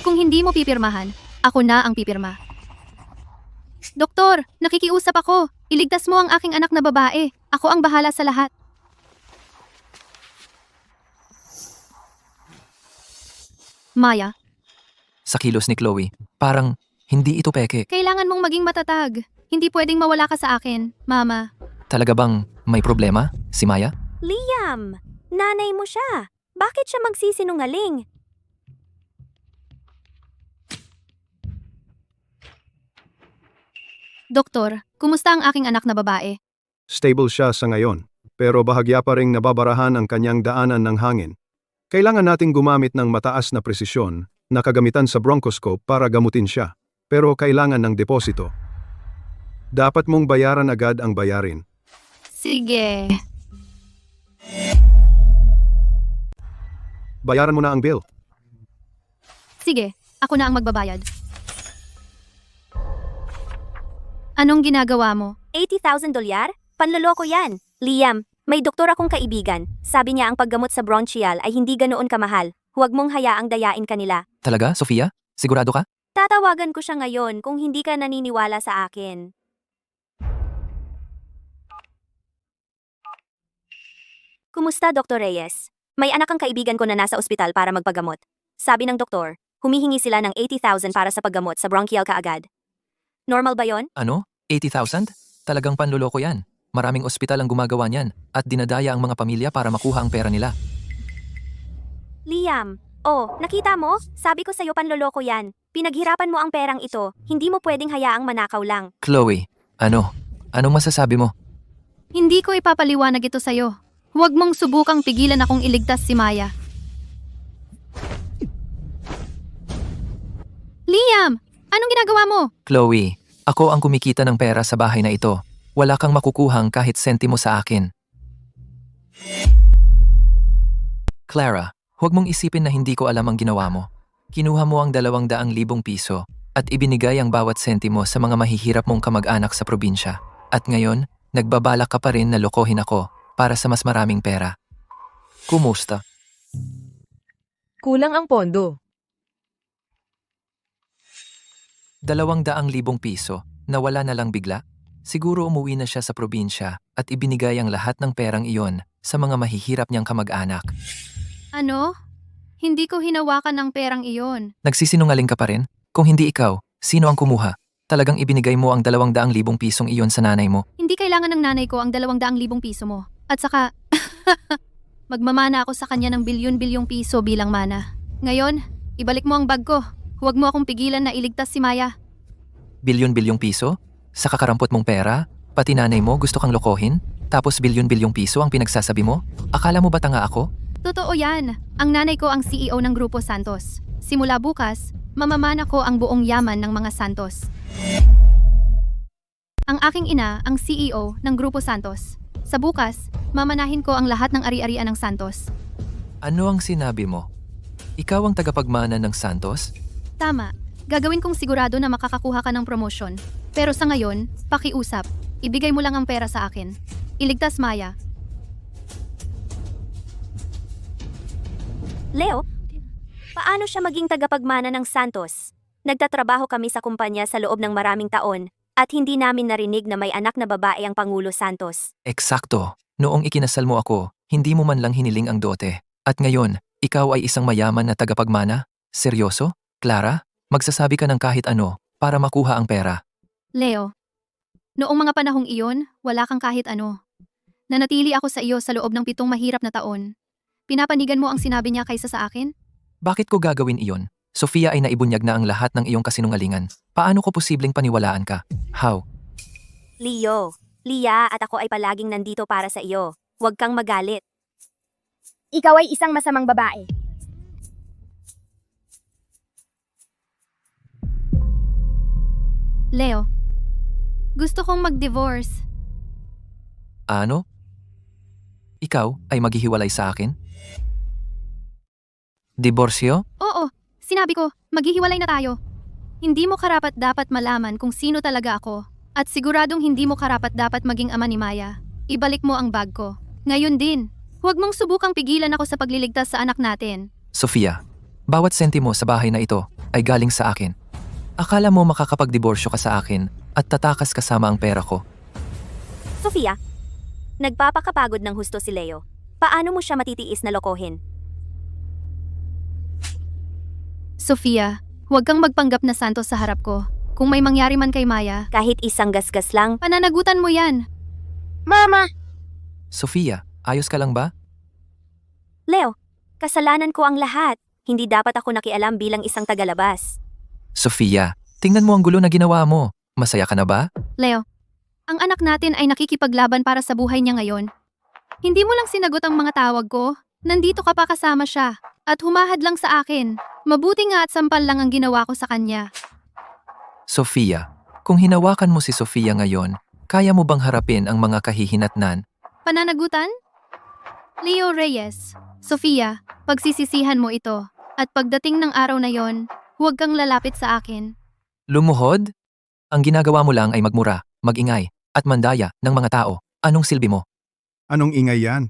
Kung hindi mo pipirmahan, ako na ang pipirma. Doktor, nakikiusap ako. Iligtas mo ang aking anak na babae. Ako ang bahala sa lahat. Maya, Sa kilos ni Chloe, parang hindi ito peke. kailangan mong maging matatag. Hindi pwedeng mawala ka sa akin, Mama. Talaga bang may problema si Maya? Liam, nanay mo siya. Bakit siya magsisinungaling? Doktor, kumusta ang aking anak na babae? Stable siya sa ngayon, pero bahagya pa ring nababarahan ang kanyang daanan ng hangin. Kailangan nating gumamit ng mataas na presisyon na kagamitan sa bronchoscope para gamutin siya, pero kailangan ng deposito. Dapat mong bayaran agad ang bayarin. Sige. Bayaran mo na ang bill. Sige, ako na ang magbabayad. Anong ginagawa mo? $80,000? Panloloko yan. Liam, may doktor akong kaibigan. Sabi niya ang paggamot sa bronchial ay hindi ganoon kamahal. Huwag mong hayaang dayain kanila. Talaga, Sofia? Sigurado ka? Tatawagan ko siya ngayon kung hindi ka naniniwala sa akin. Kumusta, Dr. Reyes? May anak ang kaibigan ko na nasa ospital para magpagamot. Sabi ng doktor, humihingi sila ng 80,000 para sa paggamot sa bronchial kaagad. Normal ba yon? Ano? 80,000? Talagang panloloko yan. Maraming ospital ang gumagawa niyan at dinadaya ang mga pamilya para makuha ang pera nila. Liam, nakita mo? Sabi ko sa'yo panloloko yan. Pinaghirapan mo ang perang ito. Hindi mo pwedeng hayaang manakaw lang. Chloe, anong masasabi mo? Hindi ko ipapaliwanag ito sa'yo. Huwag mong subukang pigilan akong iligtas si Maya. Liam! Anong ginagawa mo? Chloe, ako ang kumikita ng pera sa bahay na ito. Wala kang makukuhang kahit sentimo sa akin. Clara, huwag mong isipin na hindi ko alam ang ginawa mo. Kinuha mo ang 200,000 piso at ibinigay ang bawat sentimo sa mga mahihirap mong kamag-anak sa probinsya. At ngayon, nagbabalak ka pa rin na lokohin ako para sa mas maraming pera. Kumusta? Kulang ang pondo. 200,000 piso, nawala na lang bigla? Siguro umuwi na siya sa probinsya at ibinigay ang lahat ng perang iyon sa mga mahihirap niyang kamag-anak. Ano? Hindi ko hinawakan ang perang iyon. Nagsisinungaling ka pa rin? Kung hindi ikaw, sino ang kumuha? Talagang ibinigay mo ang 200,000 pisong iyon sa nanay mo. Hindi kailangan ng nanay ko ang 200,000 piso mo. At saka, magmamana ako sa kanya ng bilyon-bilyong piso bilang mana. Ngayon, ibalik mo ang bag ko. Huwag mo akong pigilan na iligtas si Maya. Bilyon-bilyong piso? Sa kakarampot mong pera? Pati nanay mo gusto kang lokohin? Tapos bilyon-bilyong piso ang pinagsasabi mo? Akala mo ba tanga ako? Totoo yan. Ang nanay ko ang CEO ng Grupo Santos. Simula bukas, mamamana ko ang buong yaman ng mga Santos. Ang aking ina ang CEO ng Grupo Santos. Sa bukas, mamanahin ko ang lahat ng ari-arian ng Santos. Ano ang sinabi mo? Ikaw ang tagapagmana ng Santos? Tama. Gagawin kong sigurado na makakakuha ka ng promosyon. Pero sa ngayon, pakiusap. Ibigay mo lang ang pera sa akin. Iligtas Maya. Leo, paano siya maging tagapagmana ng Santos? Nagtatrabaho kami sa kumpanya sa loob ng maraming taon at hindi namin narinig na may anak na babae ang Pangulo Santos. Eksakto. Noong ikinasal mo ako, hindi mo man lang hiniling ang dote. At ngayon, ikaw ay isang mayaman na tagapagmana? Seryoso? Clara, magsasabi ka ng kahit ano para makuha ang pera. Leo, noong mga panahong iyon, wala kang kahit ano. Nanatili ako sa iyo sa loob ng 7 mahirap na taon. Pinapanigan mo ang sinabi niya kaysa sa akin? Bakit ko gagawin iyon? Sofia ay naibunyag na ang lahat ng iyong kasinungalingan. Paano ko posibleng paniwalaan ka? How? Leo, Lia at ako ay palaging nandito para sa iyo. Huwag kang magalit. Ikaw ay isang masamang babae. Leo, gusto kong mag-divorce. Ano? Ikaw ay maghihiwalay sa akin? Diborsyo? Oo, sinabi ko, maghihiwalay na tayo. Hindi mo karapat dapat malaman kung sino talaga ako. At siguradong hindi mo karapat dapat maging ama ni Maya. Ibalik mo ang bag ko. Ngayon din, huwag mong subukang pigilan ako sa pagliligtas sa anak natin. Sofia, bawat sentimo sa bahay na ito ay galing sa akin. Akala mo makakapagdiborsyo ka sa akin at tatakas kasama ang pera ko. Sofia, nagpapakapagod ng husto si Leo. Paano mo siya matitiis na lokohin? Sofia, huwag kang magpanggap na santos sa harap ko. Kung may mangyari man kay Maya, Kahit isang gasgas lang, pananagutan mo yan. Mama! Sofia, ayos ka lang ba? Leo, kasalanan ko ang lahat. Hindi dapat ako nakialam bilang isang tagalabas. Sofia, tingnan mo ang gulo na ginawa mo. Masaya ka na ba? Leo, ang anak natin ay nakikipaglaban para sa buhay niya ngayon. Hindi mo lang sinagot ang mga tawag ko. Nandito ka pa kasama siya. At humahad lang sa akin. Mabuti nga at sampal lang ang ginawa ko sa kanya. Sofia, kung hinawakan mo si Sofia ngayon, kaya mo bang harapin ang mga kahihinatnan? Pananagutan? Leo Reyes, Sofia, pagsisisihan mo ito. At pagdating ng araw na yon, huwag kang lalapit sa akin. Lumuhod? Ang ginagawa mo lang ay magmura, magingay, at mandaya ng mga tao. Anong silbi mo? Anong ingay yan?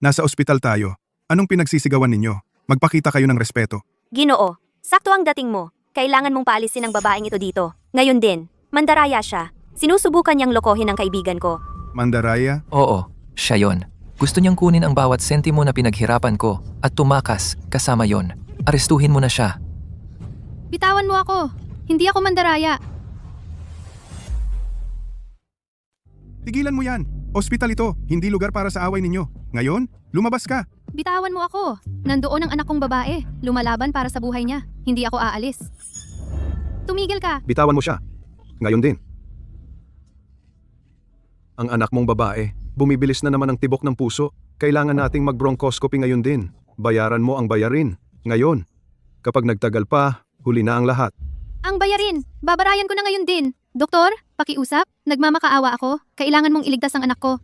Nasa ospital tayo. Anong pinagsisigawan ninyo? Magpakita kayo ng respeto. Ginoo, sakto ang dating mo. Kailangan mong paalisin ang babaeng ito dito. Ngayon din, mandaraya siya. Sinusubukan niyang lokohin ang kaibigan ko. Mandaraya? Oo, siya yon. Gusto niyang kunin ang bawat sentimo na pinaghirapan ko at tumakas kasama yon. Arestuhin mo na siya. Bitawan mo ako. Hindi ako mandaraya. Tigilan mo yan. Ospital ito, hindi lugar para sa away ninyo. Ngayon, lumabas ka. Bitawan mo ako. Nandoon ang anak kong babae. Lumalaban para sa buhay niya. Hindi ako aalis. Tumigil ka. Bitawan mo siya. Ngayon din. Ang anak mong babae, bumibilis na naman ang tibok ng puso. Kailangan nating mag-bronchoscopy ngayon din. Bayaran mo ang bayarin. Ngayon. Kapag nagtagal pa, huli na ang lahat. Ang bayarin. Babarayan ko na ngayon din. Doktor, pakiusap. Nagmamakaawa ako. Kailangan mong iligtas ang anak ko.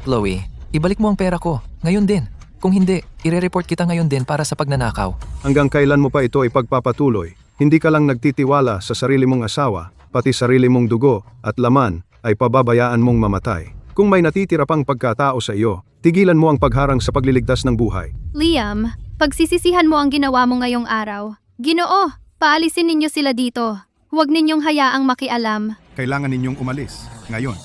Chloe, ibalik mo ang pera ko. Ngayon din. Kung hindi, ire-report kita ngayon din para sa pagnanakaw. Hanggang kailan mo pa ito ipagpapatuloy? Hindi ka lang nagtitiwala sa sarili mong asawa, pati sarili mong dugo at laman ay pababayaan mong mamatay. Kung may natitira pang pagkatao sa iyo, tigilan mo ang pagharang sa pagliligtas ng buhay. Liam, pagsisisihan mo ang ginawa mo ngayong araw. Ginoo, paalisin ninyo sila dito. Huwag ninyong hayaang makialam. Kailangan ninyong umalis. Ngayon.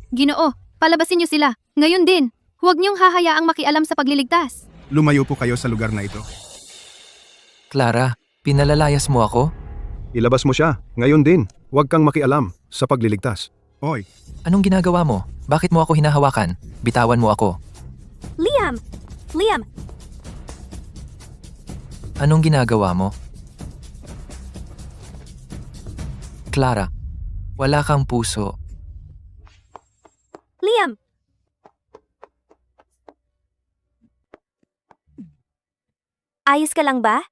Ginoo, palabasin niyo sila. Ngayon din. Huwag niyong hahayaang makialam sa pagliligtas. Lumayo po kayo sa lugar na ito. Clara, pinalalayas mo ako? Ilabas mo siya. Ngayon din. Huwag kang makialam sa pagliligtas. Oy, Anong ginagawa mo? Bakit mo ako hinahawakan? Bitawan mo ako. Liam! Liam! Anong ginagawa mo? Clara, wala kang puso. Liam! Ayos ka lang ba?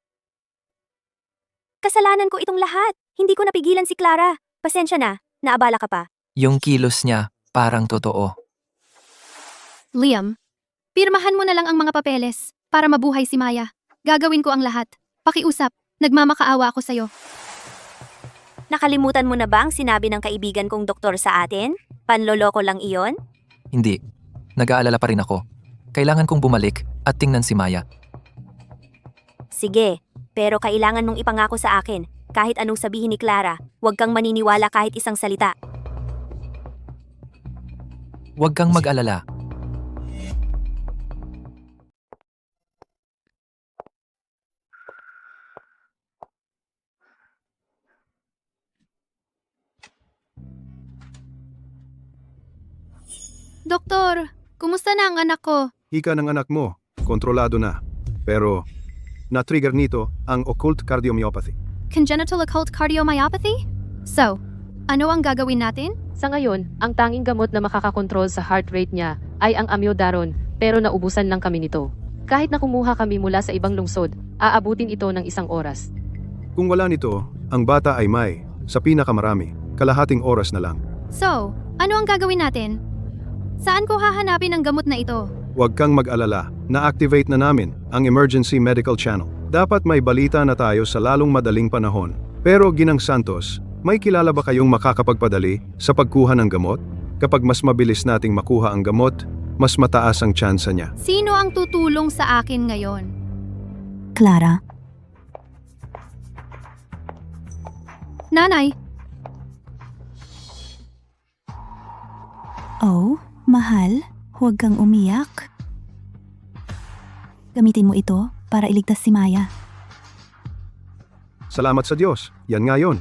Kasalanan ko itong lahat. Hindi ko napigilan si Clara. Pasensya na. Naabala ka pa. Yung kilos niya, parang totoo. Liam, pirmahan mo na lang ang mga papeles para mabuhay si Maya. Gagawin ko ang lahat. Pakiusap, nagmamakaawa ako sa'yo. Nakalimutan mo na ba ang sinabi ng kaibigan kong doktor sa atin? Panloloko lang iyon? Hindi. Nag-aalala pa rin ako. Kailangan kong bumalik at tingnan si Maya. Sige, pero kailangan mong ipangako sa akin, kahit anong sabihin ni Clara, huwag kang maniniwala kahit isang salita. Huwag kang mag-alala. Doktor, kumusta na ang anak ko? Hika ng anak mo, kontrolado na. Pero, na-trigger nito ang occult cardiomyopathy. Congenital occult cardiomyopathy? So, ano ang gagawin natin? Sa ngayon, ang tanging gamot na makakakontrol sa heart rate niya ay ang amiodarone, pero naubusan lang kami nito. Kahit na kumuha kami mula sa ibang lungsod, aabutin ito ng 1 oras. Kung wala nito, ang bata ay may, sa pinakamarami, kalahating oras na lang. So, ano ang gagawin natin? Saan ko hahanapin ang gamot na ito? Huwag kang mag-alala, na-activate na namin ang Emergency Medical Channel. Dapat may balita na tayo sa lalong madaling panahon. Pero Ginang Santos, may kilala ba kayong makakapagpadali sa pagkuha ng gamot? Kapag mas mabilis nating makuha ang gamot, mas mataas ang tsansa niya. Sino ang tutulong sa akin ngayon? Clara, Nanay, oh, mahal, huwag kang umiyak. Gamitin mo ito para iligtas si Maya. Salamat sa Diyos, yan nga yun.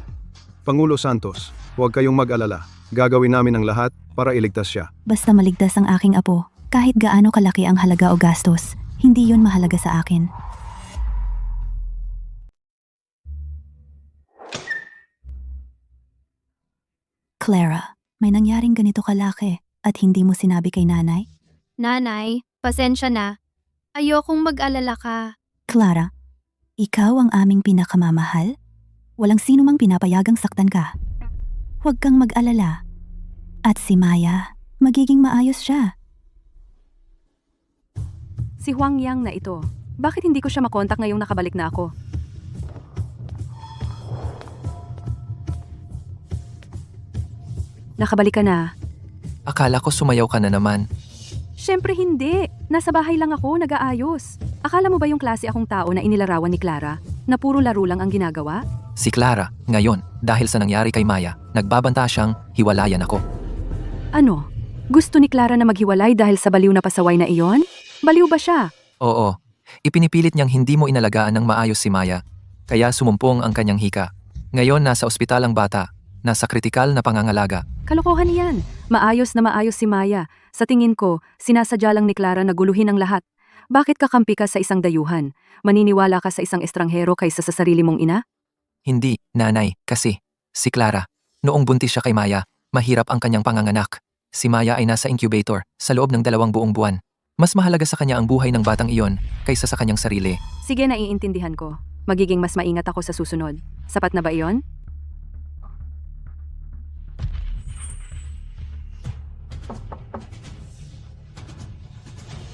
Pangulo Santos, huwag kayong mag-alala. Gagawin namin ang lahat para iligtas siya. Basta maligtas ang aking apo, kahit gaano kalaki ang halaga o gastos, hindi yun mahalaga sa akin. Clara, may nangyaring ganito kalaki at hindi mo sinabi kay nanay? Nanay, pasensya na. Ayokong mag-alala ka. Clara, ikaw ang aming pinakamamahal? Walang sino mang pinapayagang saktan ka. Huwag kang mag-alala. At si Maya, magiging maayos siya. Si Huang Yang na ito. Bakit hindi ko siya makontak ngayong nakabalik na ako? Nakabalik ka na. Akala ko sumayaw ka na naman. Siyempre hindi. Nasa bahay lang ako, nag-aayos. Akala mo ba yung klase akong tao na inilarawan ni Clara, na puro laro lang ang ginagawa? Si Clara, ngayon, dahil sa nangyari kay Maya, nagbabanta siyang hiwalayan ako. Ano? Gusto ni Clara na maghiwalay dahil sa baliw na pasaway na iyon? Baliw ba siya? Oo, ipinipilit niyang hindi mo inalagaan ng maayos si Maya, kaya sumumpong ang kanyang hika. Ngayon nasa ospital ang bata, nasa kritikal na pangangalaga. Kalokohan yan. Maayos na maayos si Maya. Sa tingin ko, sinasadya lang ni Clara na guluhin ang lahat. Bakit kakampi ka sa isang dayuhan? Maniniwala ka sa isang estranghero kaysa sa sarili mong ina? Hindi, nanay, kasi, si Clara, noong buntis siya kay Maya, mahirap ang kanyang panganganak. Si Maya ay nasa incubator, sa loob ng 2 buong buwan. Mas mahalaga sa kanya ang buhay ng batang iyon, kaysa sa kanyang sarili. Sige, naiintindihan ko. Magiging mas maingat ako sa susunod. Sapat na ba iyon?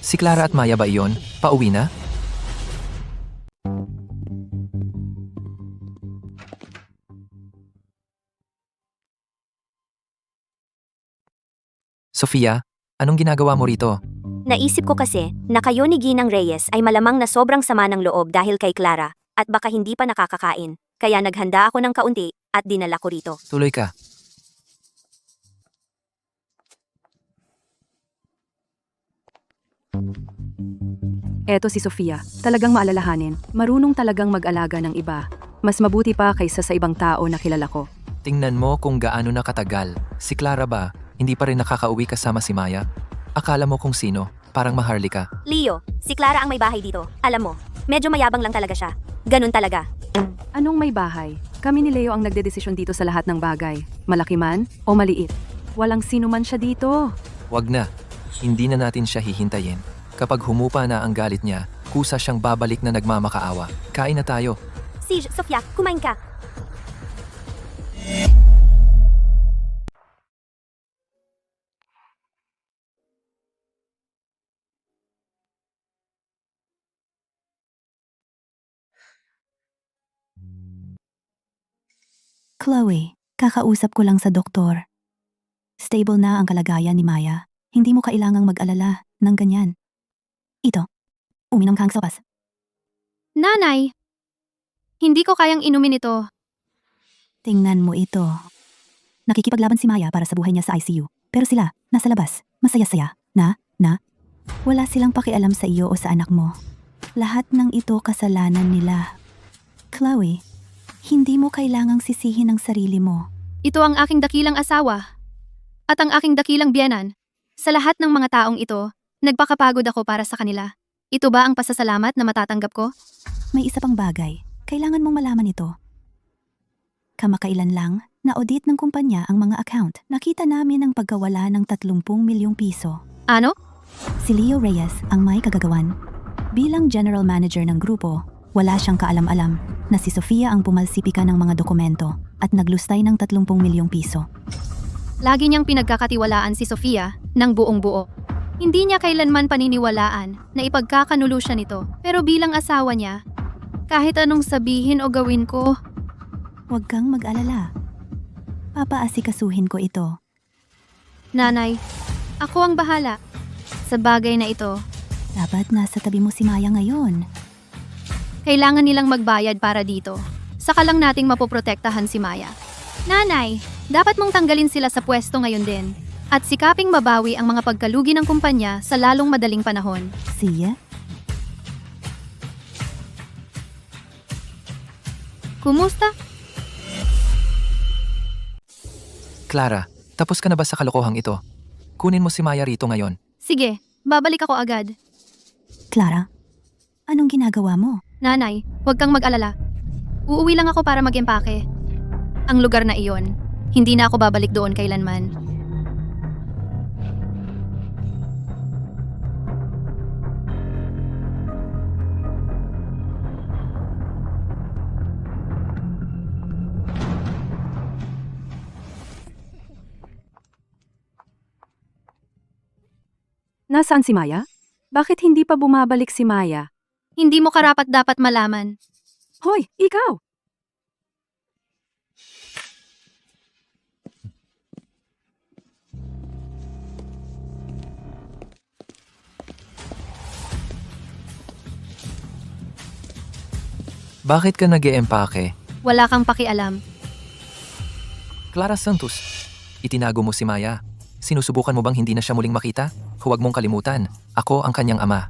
Si Clara at Maya ba iyon? Pauwi na? Sofia, anong ginagawa mo rito? Naisip ko kasi na kayo ni Ginang Reyes ay malamang na sobrang sama ng loob dahil kay Clara at baka hindi pa nakakakain. Kaya naghanda ako ng kaunti at dinala ko rito. Tuloy ka. Eto si Sofia, talagang maalalahanin. Marunong talagang mag-alaga ng iba. Mas mabuti pa kaysa sa ibang tao na kilala ko. Tingnan mo kung gaano na katagal. Si Clara ba, hindi pa rin nakakauwi kasama si Maya? Akala mo kung sino, parang maharlika. Leo, si Clara ang may bahay dito. Alam mo, medyo mayabang lang talaga siya. Ganun talaga. Anong may bahay? Kami ni Leo ang nagdedesisyon dito sa lahat ng bagay. Malaki man o maliit. Walang sino man siya dito. Wag na, hindi na natin siya hihintayin. Kapag humupa na ang galit niya, kusa siyang babalik na nagmamakaawa. Kain na tayo. Si Sofia, kumain ka. Chloe, kakausap ko lang sa doktor. Stable na ang kalagayan ni Maya. Hindi mo kailangang mag-alala ng ganyan. Ito, uminom kang sopas. Nanay, hindi ko kayang inumin ito. Tingnan mo ito. Nakikipaglaban si Maya para sa buhay niya sa ICU. Pero sila, nasa labas, masaya-saya. Wala silang pakialam sa iyo o sa anak mo. Lahat ng ito kasalanan nila. Chloe, hindi mo kailangang sisihin ang sarili mo. Ito ang aking dakilang asawa. At ang aking dakilang biyenan. Sa lahat ng mga taong ito, nagpakapagod ako para sa kanila. Ito ba ang pasasalamat na matatanggap ko? May isa pang bagay. Kailangan mong malaman ito. Kamakailan lang, na-audit ng kumpanya ang mga account. Nakita namin ang pagkawala ng 30 milyong piso. Ano? Si Leo Reyes ang may kagagawan. Bilang general manager ng grupo, wala siyang kaalam-alam na si Sofia ang pumalsipika ng mga dokumento at naglustay ng 30 milyong piso. Lagi niyang pinagkakatiwalaan si Sofia ng buong buo. Hindi niya kailanman paniniwalaan na ipagkakanulo siya nito. Pero bilang asawa niya, kahit anong sabihin o gawin ko, Huwag kang mag-alala. Papaasikasuhin ko ito. Nanay, ako ang bahala sa bagay na ito. Dapat nasa tabi mo si Maya ngayon. Kailangan nilang magbayad para dito. Saka lang nating mapoprotektahan si Maya. Nanay, dapat mong tanggalin sila sa pwesto ngayon din. At sikaping mabawi ang mga pagkalugi ng kumpanya sa lalong madaling panahon. Siya? Kumusta? Clara, tapos ka na ba sa kalokohang ito? Kunin mo si Maya rito ngayon. Sige, babalik ako agad. Clara, anong ginagawa mo? Nanay, huwag kang mag-alala. Uuwi lang ako para mag-empake. Ang lugar na iyon, hindi na ako babalik doon kailanman. Nasaan si Maya? Bakit hindi pa bumabalik si Maya? Hindi mo karapat-dapat malaman. Hoy, ikaw! Bakit ka nag-eempake? Wala kang pakialam. Clara Santos, itinago mo si Maya. Sinusubukan mo bang hindi na siya muling makita? Huwag mong kalimutan, ako ang kanyang ama.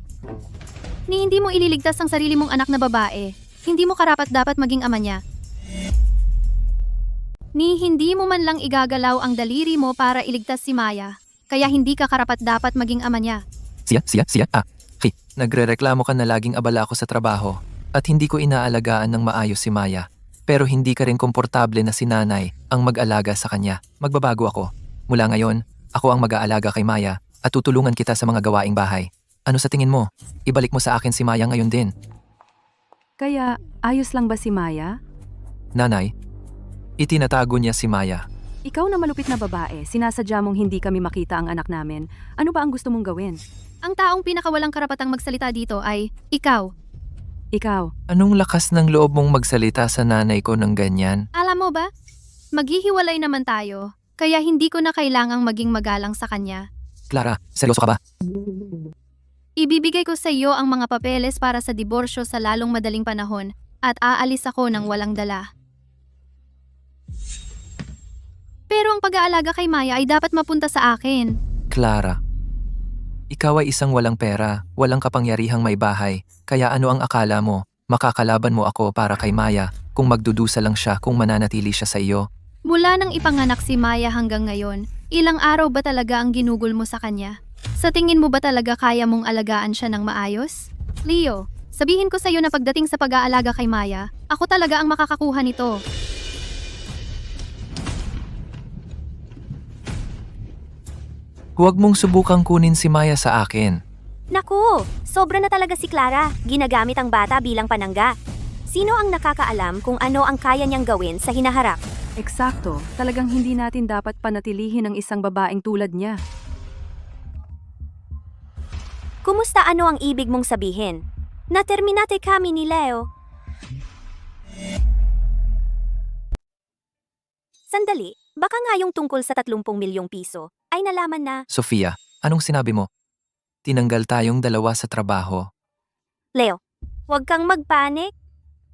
Ni hindi mo ililigtas ang sarili mong anak na babae. Hindi mo karapat-dapat maging ama niya. Ni hindi mo man lang igagalaw ang daliri mo para iligtas si Maya. Kaya hindi ka karapat-dapat maging ama niya. Okay, nagrereklamo ka na laging abala ako sa trabaho at hindi ko inaalagaan ng maayos si Maya. Pero hindi ka rin komportable na si nanay ang mag-alaga sa kanya. Magbabago ako. Mula ngayon, ako ang mag-aalaga kay Maya at tutulungan kita sa mga gawaing bahay. Ano sa tingin mo? Ibalik mo sa akin si Maya ngayon din. Kaya, ayos lang ba si Maya? Nanay, itinatago niya si Maya. Ikaw na malupit na babae, sinasadya mong hindi kami makita ang anak namin. Ano ba ang gusto mong gawin? Ang taong pinakawalang karapatang magsalita dito ay ikaw. Ikaw, Anong lakas ng loob mong magsalita sa nanay ko ng ganyan? Alam mo ba? Maghihiwalay naman tayo. Kaya hindi ko na kailangang maging magalang sa kanya. Clara, seryoso ka ba? Ibibigay ko sa iyo ang mga papeles para sa diborsyo sa lalong madaling panahon at aalis ako ng walang dala. Pero ang pag-aalaga kay Maya ay dapat mapunta sa akin. Clara, ikaw ay isang walang pera, walang kapangyarihang may bahay. Kaya ano ang akala mo? Makakalaban mo ako para kay Maya kung magdudusa lang siya kung mananatili siya sa iyo? Mula nang ipanganak si Maya hanggang ngayon, ilang araw ba talaga ang ginugol mo sa kanya? Sa tingin mo ba talaga kaya mong alagaan siya ng maayos? Leo, sabihin ko sa iyo na pagdating sa pag-aalaga kay Maya, ako talaga ang makakakuha nito. Huwag mong subukang kunin si Maya sa akin. Naku, sobra na talaga si Clara. Ginagamit ang bata bilang panangga. Sino ang nakakaalam kung ano ang kaya niyang gawin sa hinaharap? eksakto, talagang hindi natin dapat panatilihin ang isang babaeng tulad niya. Kumusta ano ang ibig mong sabihin? Naterminate kami ni Leo. Sandali, baka nga yung tungkol sa 30 milyong piso ay nalaman na, Sofia, anong sinabi mo? Tinanggal tayong dalawa sa trabaho. Leo, huwag kang magpanik.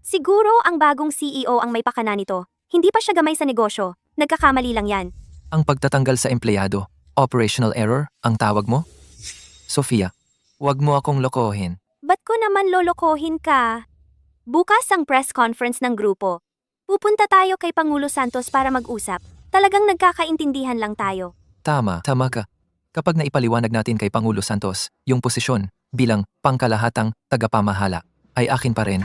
Siguro ang bagong CEO ang may pakana nito. Hindi pa siya gamay sa negosyo. Nagkakamali lang yan. Ang pagtatanggal sa empleyado, operational error, ang tawag mo? Sofia, huwag mo akong lokohin. Ba't ko naman lolokohin ka? Bukas ang press conference ng grupo. Pupunta tayo kay Pangulo Santos para mag-usap. Talagang nagkakaintindihan lang tayo. Tama ka. Kapag naipaliwanag natin kay Pangulo Santos, yung posisyon bilang pangkalahatang tagapamahala ay akin pa rin.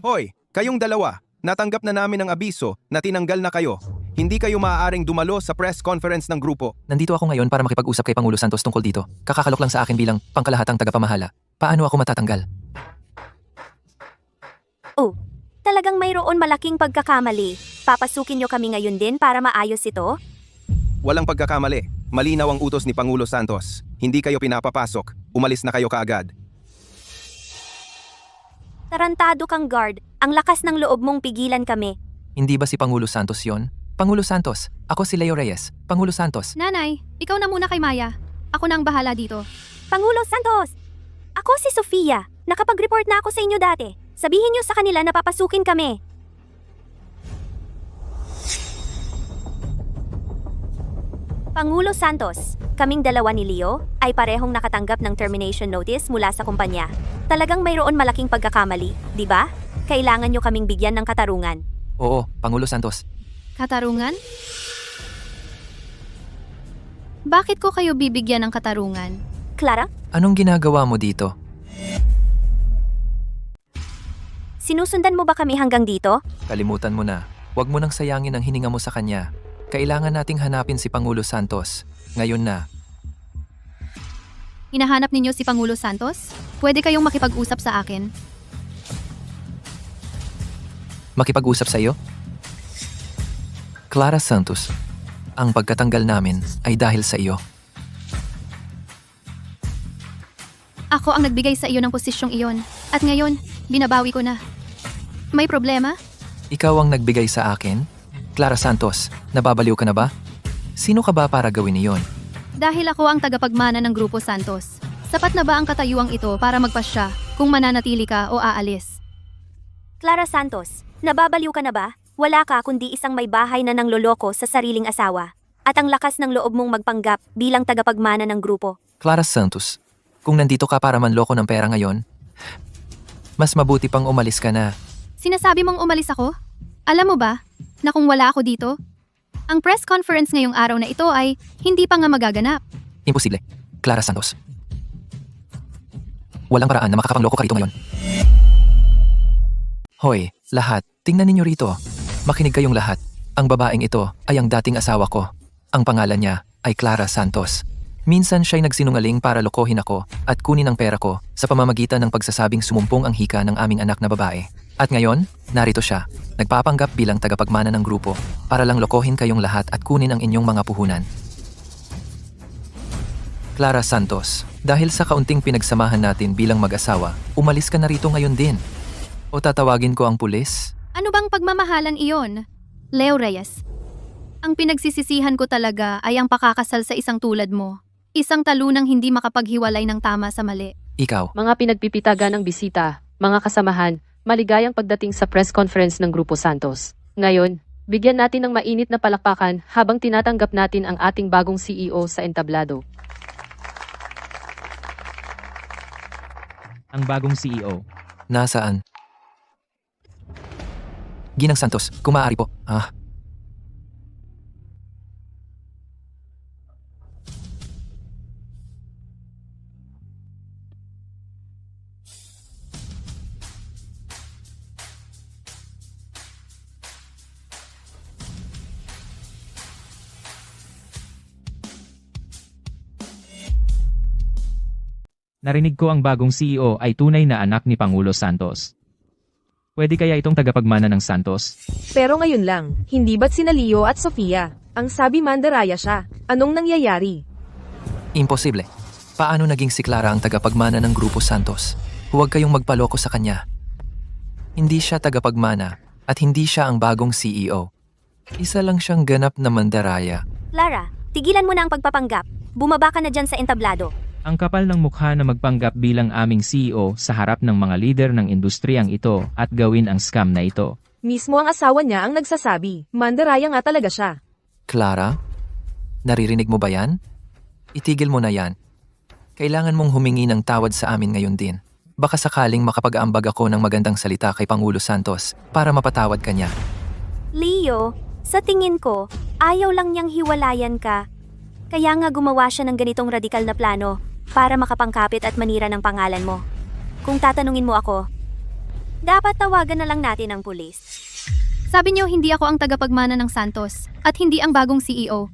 Hoy, kayong dalawa, natanggap na namin ang abiso na tinanggal na kayo. Hindi kayo maaaring dumalo sa press conference ng grupo. Nandito ako ngayon para makipag-usap kay Pangulo Santos tungkol dito. Kakakalok lang sa akin bilang pangkalahatang tagapamahala. Paano ako matatanggal? Oh, talagang mayroon malaking pagkakamali. Papasukin nyo kami ngayon din para maayos ito? Walang pagkakamali. Malinaw ang utos ni Pangulo Santos. Hindi kayo pinapapasok. Umalis na kayo kaagad. Tarantado kang guard. Ang lakas ng loob mong pigilan kami. Hindi ba si Pangulo Santos yon? Pangulo Santos, ako si Leo Reyes. Pangulo Santos. Nanay, ikaw na muna kay Maya. Ako na ang bahala dito. Pangulo Santos! Ako si Sofia. Nakapag-report na ako sa inyo dati. Sabihin nyo sa kanila na papasukin kami. Pangulo Santos, kaming dalawa ni Leo ay parehong nakatanggap ng termination notice mula sa kumpanya. Talagang mayroon malaking pagkakamali, di ba? Kailangan nyo kaming bigyan ng katarungan. Oo, Pangulo Santos. Katarungan? Bakit ko kayo bibigyan ng katarungan? Clara, Anong ginagawa mo dito? sinusundan mo ba kami hanggang dito? Kalimutan mo na. Huwag mo nang sayangin ang hininga mo sa kanya. Kailangan nating hanapin si Pangulo Santos. Ngayon na. Hinahanap ninyo si Pangulo Santos? Pwede kayong makipag-usap sa akin. Makipag-usap sa iyo? Clara Santos, ang pagkatanggal namin ay dahil sa iyo. Ako ang nagbigay sa iyo ng posisyong iyon. At ngayon, binabawi ko na. May problema? Ikaw ang nagbigay sa akin? Clara Santos, nababaliw ka na ba? Sino ka ba para gawin iyon? Dahil ako ang tagapagmana ng Grupo Santos. Sapat na ba ang katayuang ito para magpasya kung mananatili ka o aalis? Clara Santos, nababaliw ka na ba? Wala ka kundi isang may bahay na nangloloko sa sariling asawa. At ang lakas ng loob mong magpanggap bilang tagapagmana ng grupo. Clara Santos, kung nandito ka para manloko ng pera ngayon, mas mabuti pang umalis ka na. Sinasabi mong umalis ako? Alam mo ba na kung wala ako dito, ang press conference ngayong araw na ito ay hindi pa nga magaganap. Imposible. Clara Santos. Walang paraan na makakapangloko ka rito ngayon. Hoy, lahat, tingnan ninyo rito. Makinig kayong lahat. Ang babaeng ito ay ang dating asawa ko. Ang pangalan niya ay Clara Santos. Minsan siya'y nagsinungaling para lokohin ako at kunin ang pera ko sa pamamagitan ng pagsasabing sumumpong ang hika ng aming anak na babae. At ngayon, narito siya, nagpapanggap bilang tagapagmana ng grupo para lang lokohin kayong lahat at kunin ang inyong mga puhunan. Clara Santos, dahil sa kaunting pinagsamahan natin bilang mag-asawa, umalis ka na rito ngayon din. O tatawagin ko ang pulis? Ano bang pagmamahalan iyon? Leo Reyes. Ang pinagsisisihan ko talaga ay ang pakakasal sa isang tulad mo. Isang talunang hindi makapaghiwalay ng tama sa mali. Ikaw. Mga pinagpipitagan ng bisita, mga kasamahan, maligayang pagdating sa press conference ng Grupo Santos. Ngayon, bigyan natin ng mainit na palakpakan habang tinatanggap natin ang ating bagong CEO sa entablado. Ang bagong CEO. Nasaan? Ginang Santos, kung maaari po. Narinig ko ang bagong CEO ay tunay na anak ni Pangulo Santos. Pwede kaya itong tagapagmana ng Santos? Pero ngayon lang, hindi ba't sina Leo at Sofia? Ang sabi mandaraya siya. Anong nangyayari? Imposible. Paano naging si Clara ang tagapagmana ng Grupo Santos? Huwag kayong magpaloko sa kanya. Hindi siya tagapagmana at hindi siya ang bagong CEO. Isa lang siyang ganap na mandaraya. Clara, tigilan mo na ang pagpapanggap. Bumaba ka na dyan sa entablado. Ang kapal ng mukha na magpanggap bilang aming CEO sa harap ng mga lider ng industriyang ito at gawin ang scam na ito. Mismo ang asawa niya ang nagsasabi. Mandaraya nga talaga siya. Clara? Naririnig mo ba yan? Itigil mo na yan. Kailangan mong humingi ng tawad sa amin ngayon din. Baka sakaling makapag-aambag ako ng magandang salita kay Pangulo Santos para mapatawad ka niya. Leo, sa tingin ko, ayaw lang niyang hiwalayan ka. Kaya nga gumawa siya ng ganitong radikal na plano para makapangkapit at manira ng pangalan mo. Kung tatanungin mo ako, dapat tawagan na lang natin ang pulis. Sabi niyo hindi ako ang tagapagmana ng Santos at hindi ang bagong CEO.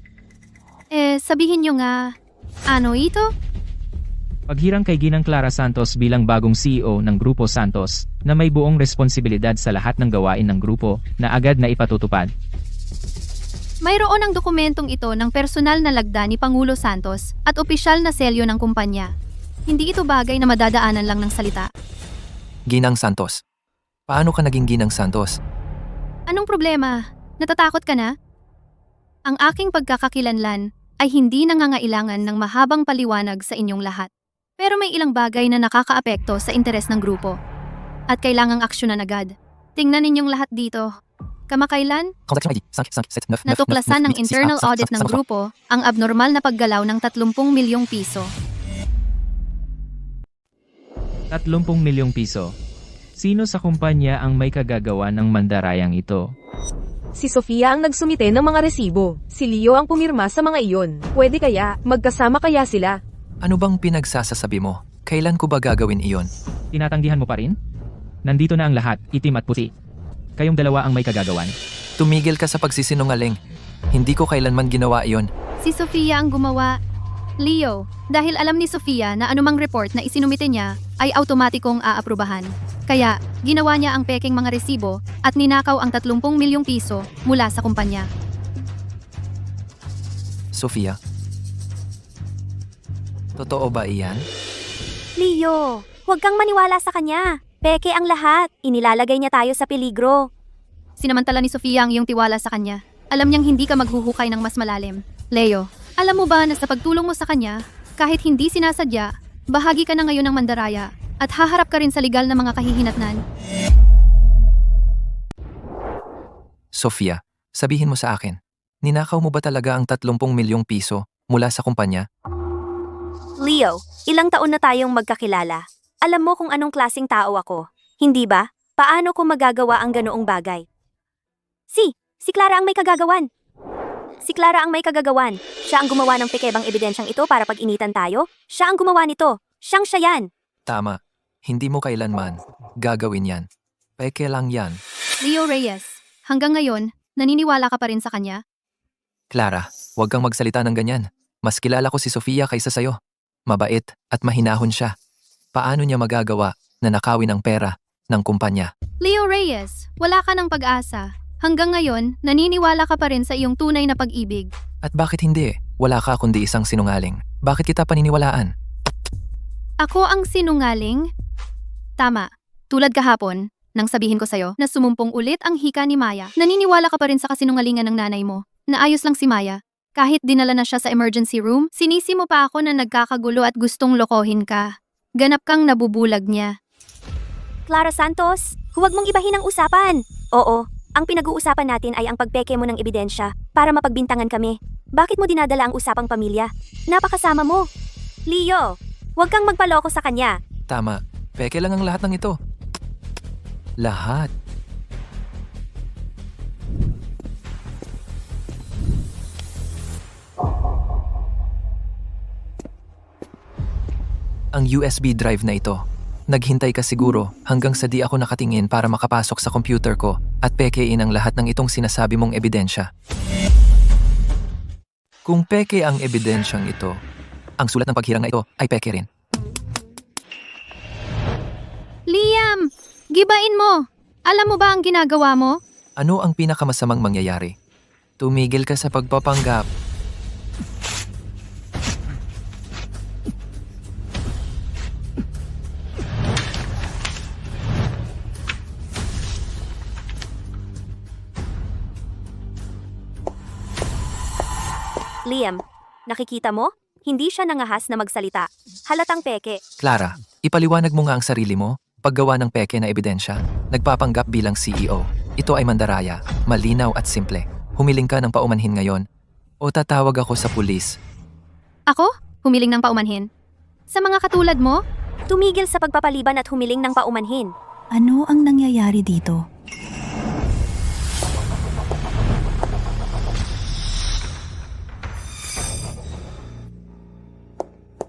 Sabihin niyo nga, ano ito? Paghirang kay Ginang Clara Santos bilang bagong CEO ng Grupo Santos na may buong responsibilidad sa lahat ng gawain ng grupo na agad na ipatutupad. Mayroon ang dokumentong ito ng personal na lagda ni Pangulo Santos at opisyal na selyo ng kumpanya. Hindi ito bagay na madadaanan lang ng salita. Ginang Santos. Paano ka naging Ginang Santos? Anong problema? Natatakot ka na? Ang aking pagkakakilanlan ay hindi nangangailangan ng mahabang paliwanag sa inyong lahat. Pero may ilang bagay na nakakaapekto sa interes ng grupo. At kailangang aksyonan agad. Tingnan ninyong lahat dito. Kamakailan, natuklasan ng internal audit ng grupo ang abnormal na paggalaw ng 30 milyong piso. 30 milyong piso. Sino sa kumpanya ang may kagagawa ng mandarayang ito? Si Sofia ang nagsumite ng mga resibo. Si Leo ang pumirma sa mga iyon. Pwede kaya, magkasama kaya sila? Ano bang pinagsasasabi mo? Kailan ko ba gagawin iyon? Tinatanggihan mo pa rin? Nandito na ang lahat, itim at puti. Kayong dalawa ang may kagagawan. Tumigil ka sa pagsisinungaling. Hindi ko kailanman ginawa iyon. Si Sofia ang gumawa. Leo, dahil alam ni Sofia na anumang report na isinumite niya ay automatikong aaprubahan. Kaya, ginawa niya ang pekeng mga resibo at ninakaw ang 30 milyong piso mula sa kumpanya. Sofia? Totoo ba iyan? Leo, huwag kang maniwala sa kanya. Peke ang lahat. Inilalagay niya tayo sa peligro. Sinamantala ni Sofia ang iyong tiwala sa kanya. Alam niyang hindi ka maghuhukay ng mas malalim. Leo, alam mo ba na sa pagtulong mo sa kanya, kahit hindi sinasadya, bahagi ka na ngayon ng mandaraya at haharap ka rin sa legal na mga kahihinatnan. Sofia, sabihin mo sa akin, ninakaw mo ba talaga ang 30 milyong piso mula sa kumpanya? Leo, ilang taon na tayong magkakilala. Alam mo kung anong klaseng tao ako, hindi ba? Paano ko magagawa ang ganoong bagay? Si Clara ang may kagagawan. Si Clara ang may kagagawan. Siya ang gumawa ng pikebang ebidensyang ito para pag-initan tayo. Siya ang gumawa nito. Siya yan. Tama. Hindi mo kailanman gagawin yan. Peke lang yan. Leo Reyes, hanggang ngayon, naniniwala ka pa rin sa kanya? Clara, huwag kang magsalita ng ganyan. Mas kilala ko si Sofia kaysa sayo. Mabait at mahinahon siya. Paano niya magagawa na nakawin ang pera ng kumpanya? Leo Reyes, wala ka ng pag-asa. Hanggang ngayon, naniniwala ka pa rin sa iyong tunay na pag-ibig. At bakit hindi? Wala ka kundi isang sinungaling. Bakit kita paniniwalaan? Ako ang sinungaling? Tama. Tulad kahapon, nang sabihin ko sa'yo na sumumpong ulit ang hika ni Maya, naniniwala ka pa rin sa kasinungalingan ng nanay mo. Naayos lang si Maya. Kahit dinala na siya sa emergency room, sinisi mo pa ako na nagkakagulo at gustong lokohin ka. Ganap kang nabubulag niya. Clara Santos, huwag mong ibahin ang usapan. Oo, ang pinag-uusapan natin ay ang pagpeke mo ng ebidensya para mapagbintangan kami. Bakit mo dinadala ang usapang pamilya? Napakasama mo. Leo, huwag kang magpaloko sa kanya. Tama. Peke lang ang lahat ng ito. Lahat. Ang USB drive na ito. Naghintay ka siguro hanggang sa di ako nakatingin para makapasok sa computer ko at pekein ang lahat ng itong sinasabi mong ebidensya. Kung peke ang ebidensyang ito, ang sulat ng paghirang na ito ay peke rin. Liam, gibain mo. Alam mo ba ang ginagawa mo? Ano ang pinakamasamang mangyayari? Tumigil ka sa pagpapanggap. Liam, nakikita mo? Hindi siya nangahas na magsalita. Halatang peke. Clara, ipaliwanag mo nga ang sarili mo. Paggawa ng peke na ebidensya, nagpapanggap bilang CEO. Ito ay mandaraya, malinaw at simple. Humiling ka ng paumanhin ngayon o tatawag ako sa pulis. Ako? Humiling ng paumanhin? Sa mga katulad mo? Tumigil sa pagpapaliban at humiling ng paumanhin. Ano ang nangyayari dito?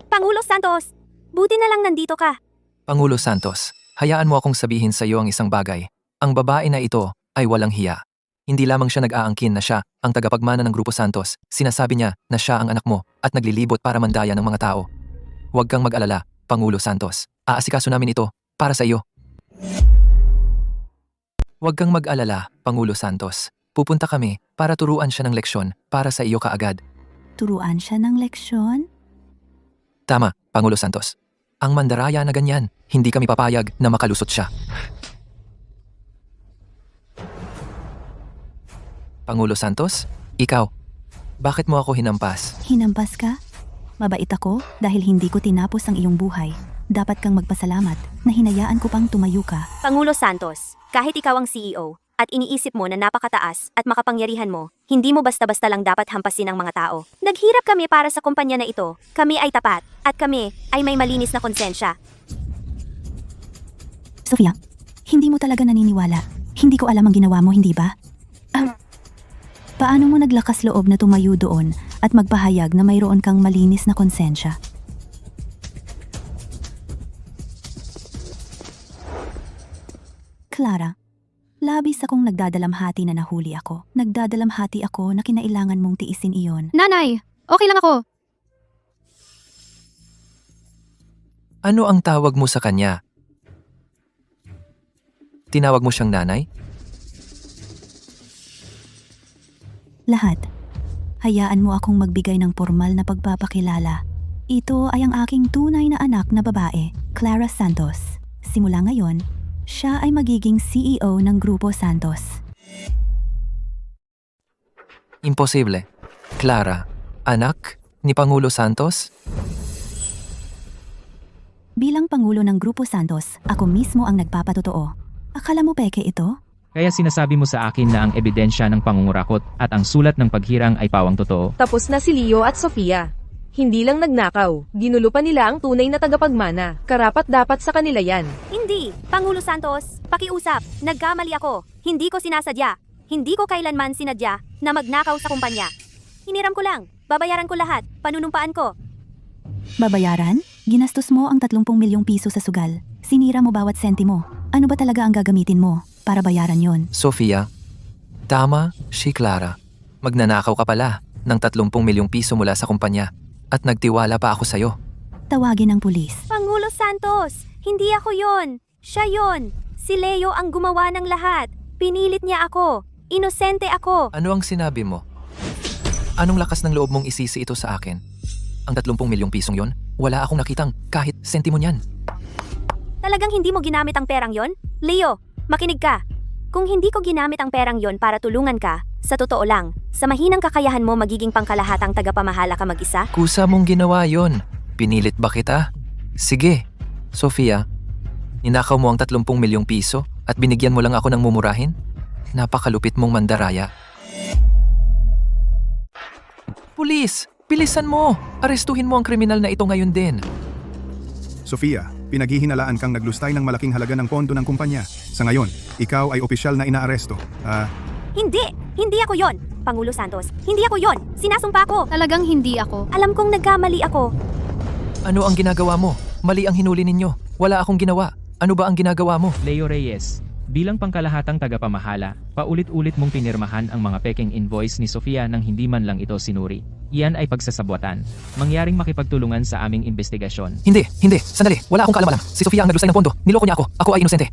Pangulo Santos! Buti na lang nandito ka. Pangulo Santos, hayaan mo akong sabihin sa iyo ang isang bagay. Ang babae na ito ay walang hiya. Hindi lamang siya nag-aangkin na siya ang tagapagmana ng Grupo Santos, sinasabi niya na siya ang anak mo at naglilibot para mandaya ng mga tao. Huwag kang mag-alala, Pangulo Santos. Aasikaso namin ito para sa iyo. Huwag kang mag-alala, Pangulo Santos. Pupunta kami para turuan siya ng leksyon para sa iyo kaagad. Turuan siya ng leksyon? Tama, Pangulo Santos. Ang mandaraya na ganyan, hindi kami papayag na makalusot siya. Pangulo Santos, ikaw, bakit mo ako hinampas? Hinampas ka? Mabait ako dahil hindi ko tinapos ang iyong buhay. Dapat kang magpasalamat na hinayaan ko pang tumayo ka. Pangulo Santos, kahit ikaw ang CEO at iniisip mo na napakataas at makapangyarihan mo, hindi mo basta-basta lang dapat hampasin ang mga tao. Naghirap kami para sa kumpanya na ito. Kami ay tapat at kami ay may malinis na konsensya. Sofia, hindi mo talaga naniniwala. Hindi ko alam ang ginawa mo, hindi ba? Paano mo naglakas loob na tumayo doon at magpahayag na mayroon kang malinis na konsensya? Clara, labis akong nagdadalamhati na nahuli ako. Nagdadalamhati ako na kinailangan mong tiisin iyon. Nanay, okay lang ako. Ano ang tawag mo sa kanya? Tinawag mo siyang nanay? Lahat. Hayaan mo akong magbigay ng formal na pagpapakilala. Ito ay ang aking tunay na anak na babae, Clara Santos. Simula ngayon, siya ay magiging CEO ng Grupo Santos. Imposible. Clara, anak ni Pangulo Santos? Bilang Pangulo ng Grupo Santos, ako mismo ang nagpapatotoo. Akala mo peke ito? Kaya sinasabi mo sa akin na ang ebidensya ng pangungurakot at ang sulat ng paghirang ay pawang totoo? Tapos na si Leo at Sofia. Hindi lang nagnakaw, ginulo pa nila ang tunay na tagapagmana. Karapat dapat sa kanila yan. Hindi! Pangulo Santos, pakiusap. Nagkamali ako. Hindi ko sinasadya. Hindi ko kailanman sinadya na magnakaw sa kumpanya. Hiniram ko lang. Babayaran ko lahat. Panunumpaan ko. Babayaran? Ginastos mo ang 30 milyong piso sa sugal. Sinira mo bawat sentimo. Ano ba talaga ang gagamitin mo para bayaran yon? Sofia, tama si Clara. Magnanakaw ka pala ng 30 milyong piso mula sa kumpanya at nagtiwala pa ako sa'yo. Tawagin ang pulis. Pangulo Santos, hindi ako yon. Siya yon. Si Leo ang gumawa ng lahat. Pinilit niya ako. Inosente ako. Ano ang sinabi mo? Anong lakas ng loob mong isisi ito sa akin? Ang 30 milyong pisong yon, wala akong nakitang kahit sentimo niyan. Talagang hindi mo ginamit ang perang yon? Leo, makinig ka. Kung hindi ko ginamit ang perang yon para tulungan ka, sa totoo lang, sa mahinang kakayahan mo magiging pangkalahatang tagapamahala ka mag-isa? Kusa mong ginawa yon. Pinilit ba kita? Sige, Sofia. Ninakaw mo ang 30 milyong piso at binigyan mo lang ako ng mumurahin? Napakalupit mong mandaraya. Pulis! Bilisan mo! Arestuhin mo ang kriminal na ito ngayon din. Sofia, pinaghihinalaan kang naglustay ng malaking halaga ng pondo ng kumpanya. Sa ngayon, ikaw ay opisyal na inaaresto. Hindi! Hindi ako yon. Pangulo Santos, hindi ako yon. Sinasumpa ko. Talagang hindi ako. Alam kong nagkamali ako. Ano ang ginagawa mo? Mali ang hinuli ninyo. Wala akong ginawa. Ano ba ang ginagawa mo? Leo Reyes, bilang pangkalahatang tagapamahala, paulit-ulit mong pinirmahan ang mga peking invoice ni Sofia nang hindi man lang ito sinuri. Iyan ay pagsasabwatan. Mangyaring makipagtulungan sa aming investigasyon. Hindi. Sandali. Wala akong kaalam-alam. Si Sofia ang naglustay ng pondo. Niloko niya ako. Ako ay inosente.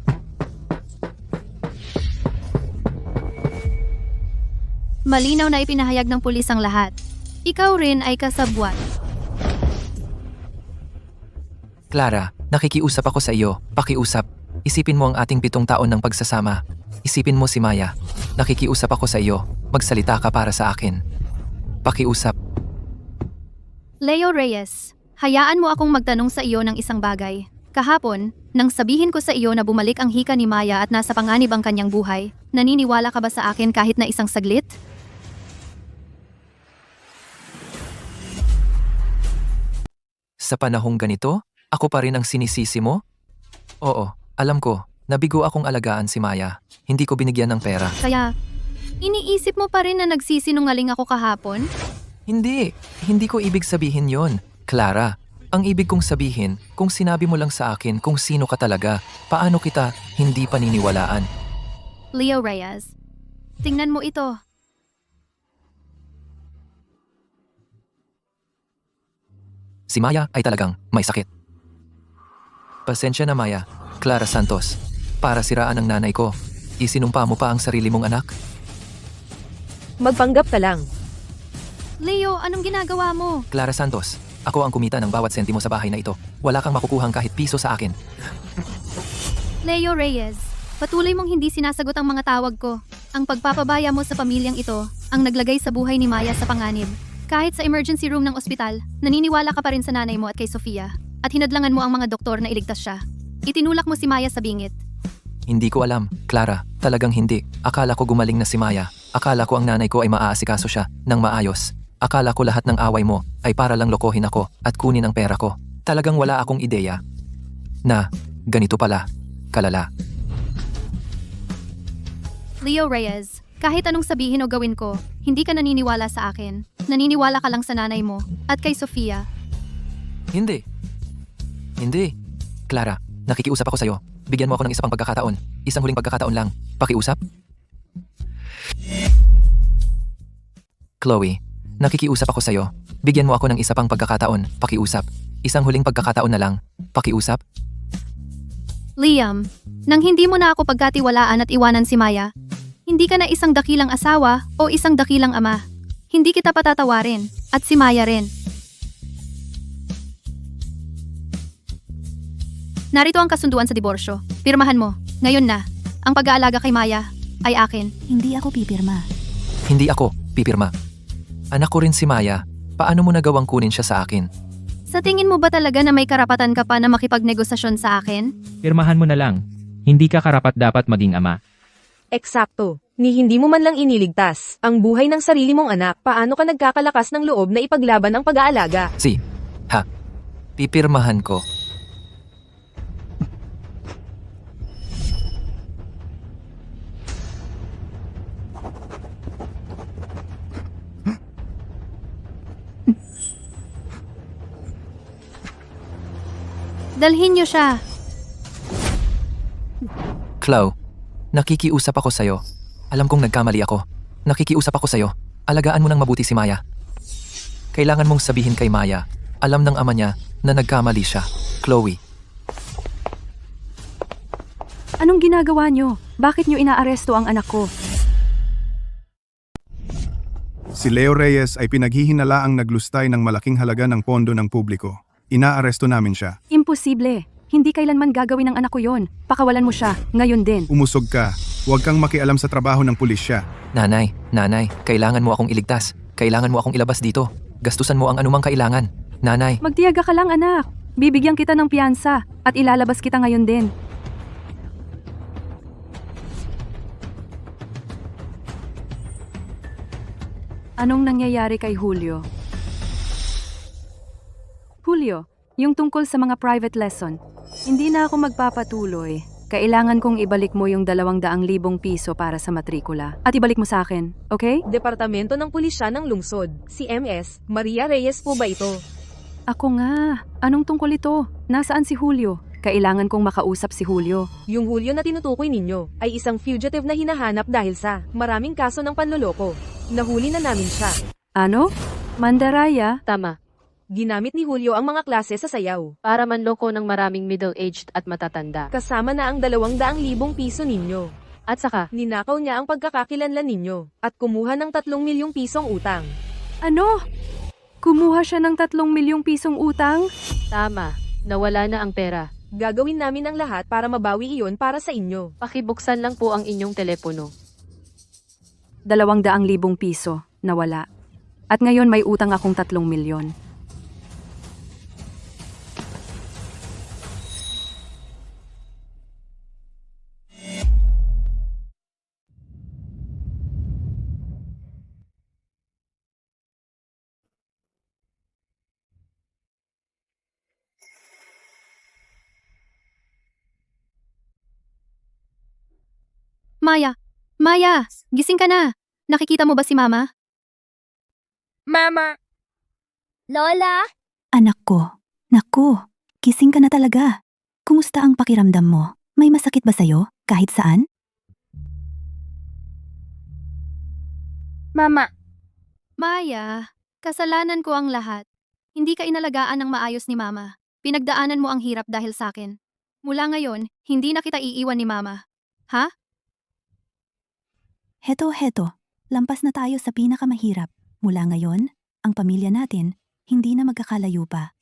Malinaw na ipinahayag ng pulis ang lahat. Ikaw rin ay kasabwat. Clara, nakikiusap ako sa iyo. Pakiusap. Isipin mo ang ating 7 taon ng pagsasama. Isipin mo si Maya. Nakikiusap ako sa iyo. Magsalita ka para sa akin. Pakiusap. Leo Reyes, hayaan mo akong magtanong sa iyo ng isang bagay. Kahapon, nang sabihin ko sa iyo na bumalik ang hika ni Maya at nasa panganib ang kanyang buhay, naniniwala ka ba sa akin kahit na isang saglit? Sa panahong ganito, Ako pa rin ang sinisisi mo? Oo, alam ko. Nabigo akong alagaan si Maya. Hindi ko binigyan ng pera. Kaya, iniisip mo pa rin na nagsisinungaling ako kahapon? Hindi. Hindi ko ibig sabihin yon, Clara. Ang ibig kong sabihin, kung sinabi mo lang sa akin kung sino ka talaga, paano kita hindi paniniwalaan? Leo Reyes, tingnan mo ito. Si Maya ay talagang may sakit. Pasensya na Maya. Clara Santos. Para siraan ang nanay ko. Isinumpa mo pa ang sarili mong anak? Magpanggap ka lang. Leo, anong ginagawa mo? Clara Santos, ako ang kumita ng bawat sentimo sa bahay na ito. Wala kang makukuhang kahit piso sa akin. Leo Reyes, patuloy mong hindi sinasagot ang mga tawag ko. Ang pagpapabaya mo sa pamilyang ito ang naglagay sa buhay ni Maya sa panganib. Kahit sa emergency room ng ospital, naniniwala ka pa rin sa nanay mo at kay Sofia. At hinadlangan mo ang mga doktor na iligtas siya. Itinulak mo si Maya sa bingit. Hindi ko alam, Clara. Talagang hindi. Akala ko gumaling na si Maya. Akala ko ang nanay ko ay maaasikaso siya ng maayos. Akala ko lahat ng away mo ay para lang lokohin ako at kunin ang pera ko. Talagang wala akong ideya na ganito pala, kalala. Leo Reyes, kahit anong sabihin o gawin ko, hindi ka naniniwala sa akin. Naniniwala ka lang sa nanay mo at kay Sofia. Hindi. Hindi. Clara, nakikiusap ako sa'yo. Bigyan mo ako ng isa pang pagkakataon. Isang huling pagkakataon lang. Pakiusap? Chloe, nakikiusap ako sa'yo. Bigyan mo ako ng isa pang pagkakataon. Pakiusap. Isang huling pagkakataon na lang. Pakiusap? Liam, nang hindi mo na ako pagkatiwalaan at iwanan si Maya, hindi ka na isang dakilang asawa o isang dakilang ama. Hindi kita patatawarin at si Maya rin. Narito ang kasunduan sa diborsyo. Pirmahan mo. Ngayon na. Ang pag-aalaga kay Maya ay akin. Hindi ako pipirma. Hindi ako pipirma. Anak ko rin si Maya. Paano mo nagawang kunin siya sa akin? Sa tingin mo ba talaga na may karapatan ka pa na makipagnegosasyon sa akin? Pirmahan mo na lang. Hindi ka karapat-dapat maging ama. Eksakto. Ni hindi mo man lang iniligtas ang buhay ng sarili mong anak, paano ka nagkakalakas ng loob na ipaglaban ang pag-aalaga? Pipirmahan ko. Dalhin niyo siya. Chloe, nakikiusap ako sa'yo. Alam kong nagkamali ako. Nakikiusap ako sa'yo. Alagaan mo ng mabuti si Maya. Kailangan mong sabihin kay Maya, alam ng ama niya na nagkamali siya. Chloe. Anong ginagawa nyo? Bakit nyo inaaresto ang anak ko? Si Leo Reyes ay pinaghihinalaang naglustay ng malaking halaga ng pondo ng publiko. Inaaresto namin siya. Imposible. Hindi kailanman gagawin ng anak ko yon. Pakawalan mo siya. Ngayon din. Umusog ka. Huwag kang makialam sa trabaho ng pulisya. Nanay, kailangan mo akong iligtas. Kailangan mo akong ilabas dito. Gastusan mo ang anumang kailangan. Nanay, Magtiyaga ka lang anak. Bibigyan kita ng piyansa at ilalabas kita ngayon din. Anong nangyayari kay Julio? Julio, yung tungkol sa mga private lesson. Hindi na ako magpapatuloy. Kailangan kong ibalik mo yung 200,000 piso para sa matrikula. At ibalik mo sa akin, okay? Departamento ng Pulisya ng Lungsod. Si MS, Maria Reyes po ba ito? Ako nga. Anong tungkol ito? Nasaan si Julio? Kailangan kong makausap si Julio. Yung Julio na tinutukoy ninyo ay isang fugitive na hinahanap dahil sa maraming kaso ng panloloko. Nahuli na namin siya. Ano? Mandaraya? Tama. Ginamit ni Julio ang mga klase sa sayaw. Para manloko ng maraming middle-aged at matatanda. Kasama na ang 200,000 piso ninyo. At saka, Ninakaw niya ang pagkakakilanlan ninyo at kumuha ng 3 milyong pisong utang. Ano? Kumuha siya ng 3 milyong pisong utang? tama. Nawala na ang pera. Gagawin namin ang lahat para mabawi iyon para sa inyo. Pakibuksan lang po ang inyong telepono. 200,000 piso. Nawala. At ngayon may utang akong 3 milyon. Maya! Maya! Gising ka na! Nakikita mo ba si Mama? Mama! Lola? Anak ko, naku, gising ka na talaga. Kumusta ang pakiramdam mo? May masakit ba sa'yo, kahit saan? Mama, Maya, kasalanan ko ang lahat. Hindi ka inalagaan ng maayos ni Mama. Pinagdaanan mo ang hirap dahil sa akin. Mula ngayon, hindi na kita iiwan ni Mama. Ha? Heto, lampas na tayo sa pinakamahirap. Mula ngayon, ang pamilya natin, hindi na magkakalayo pa.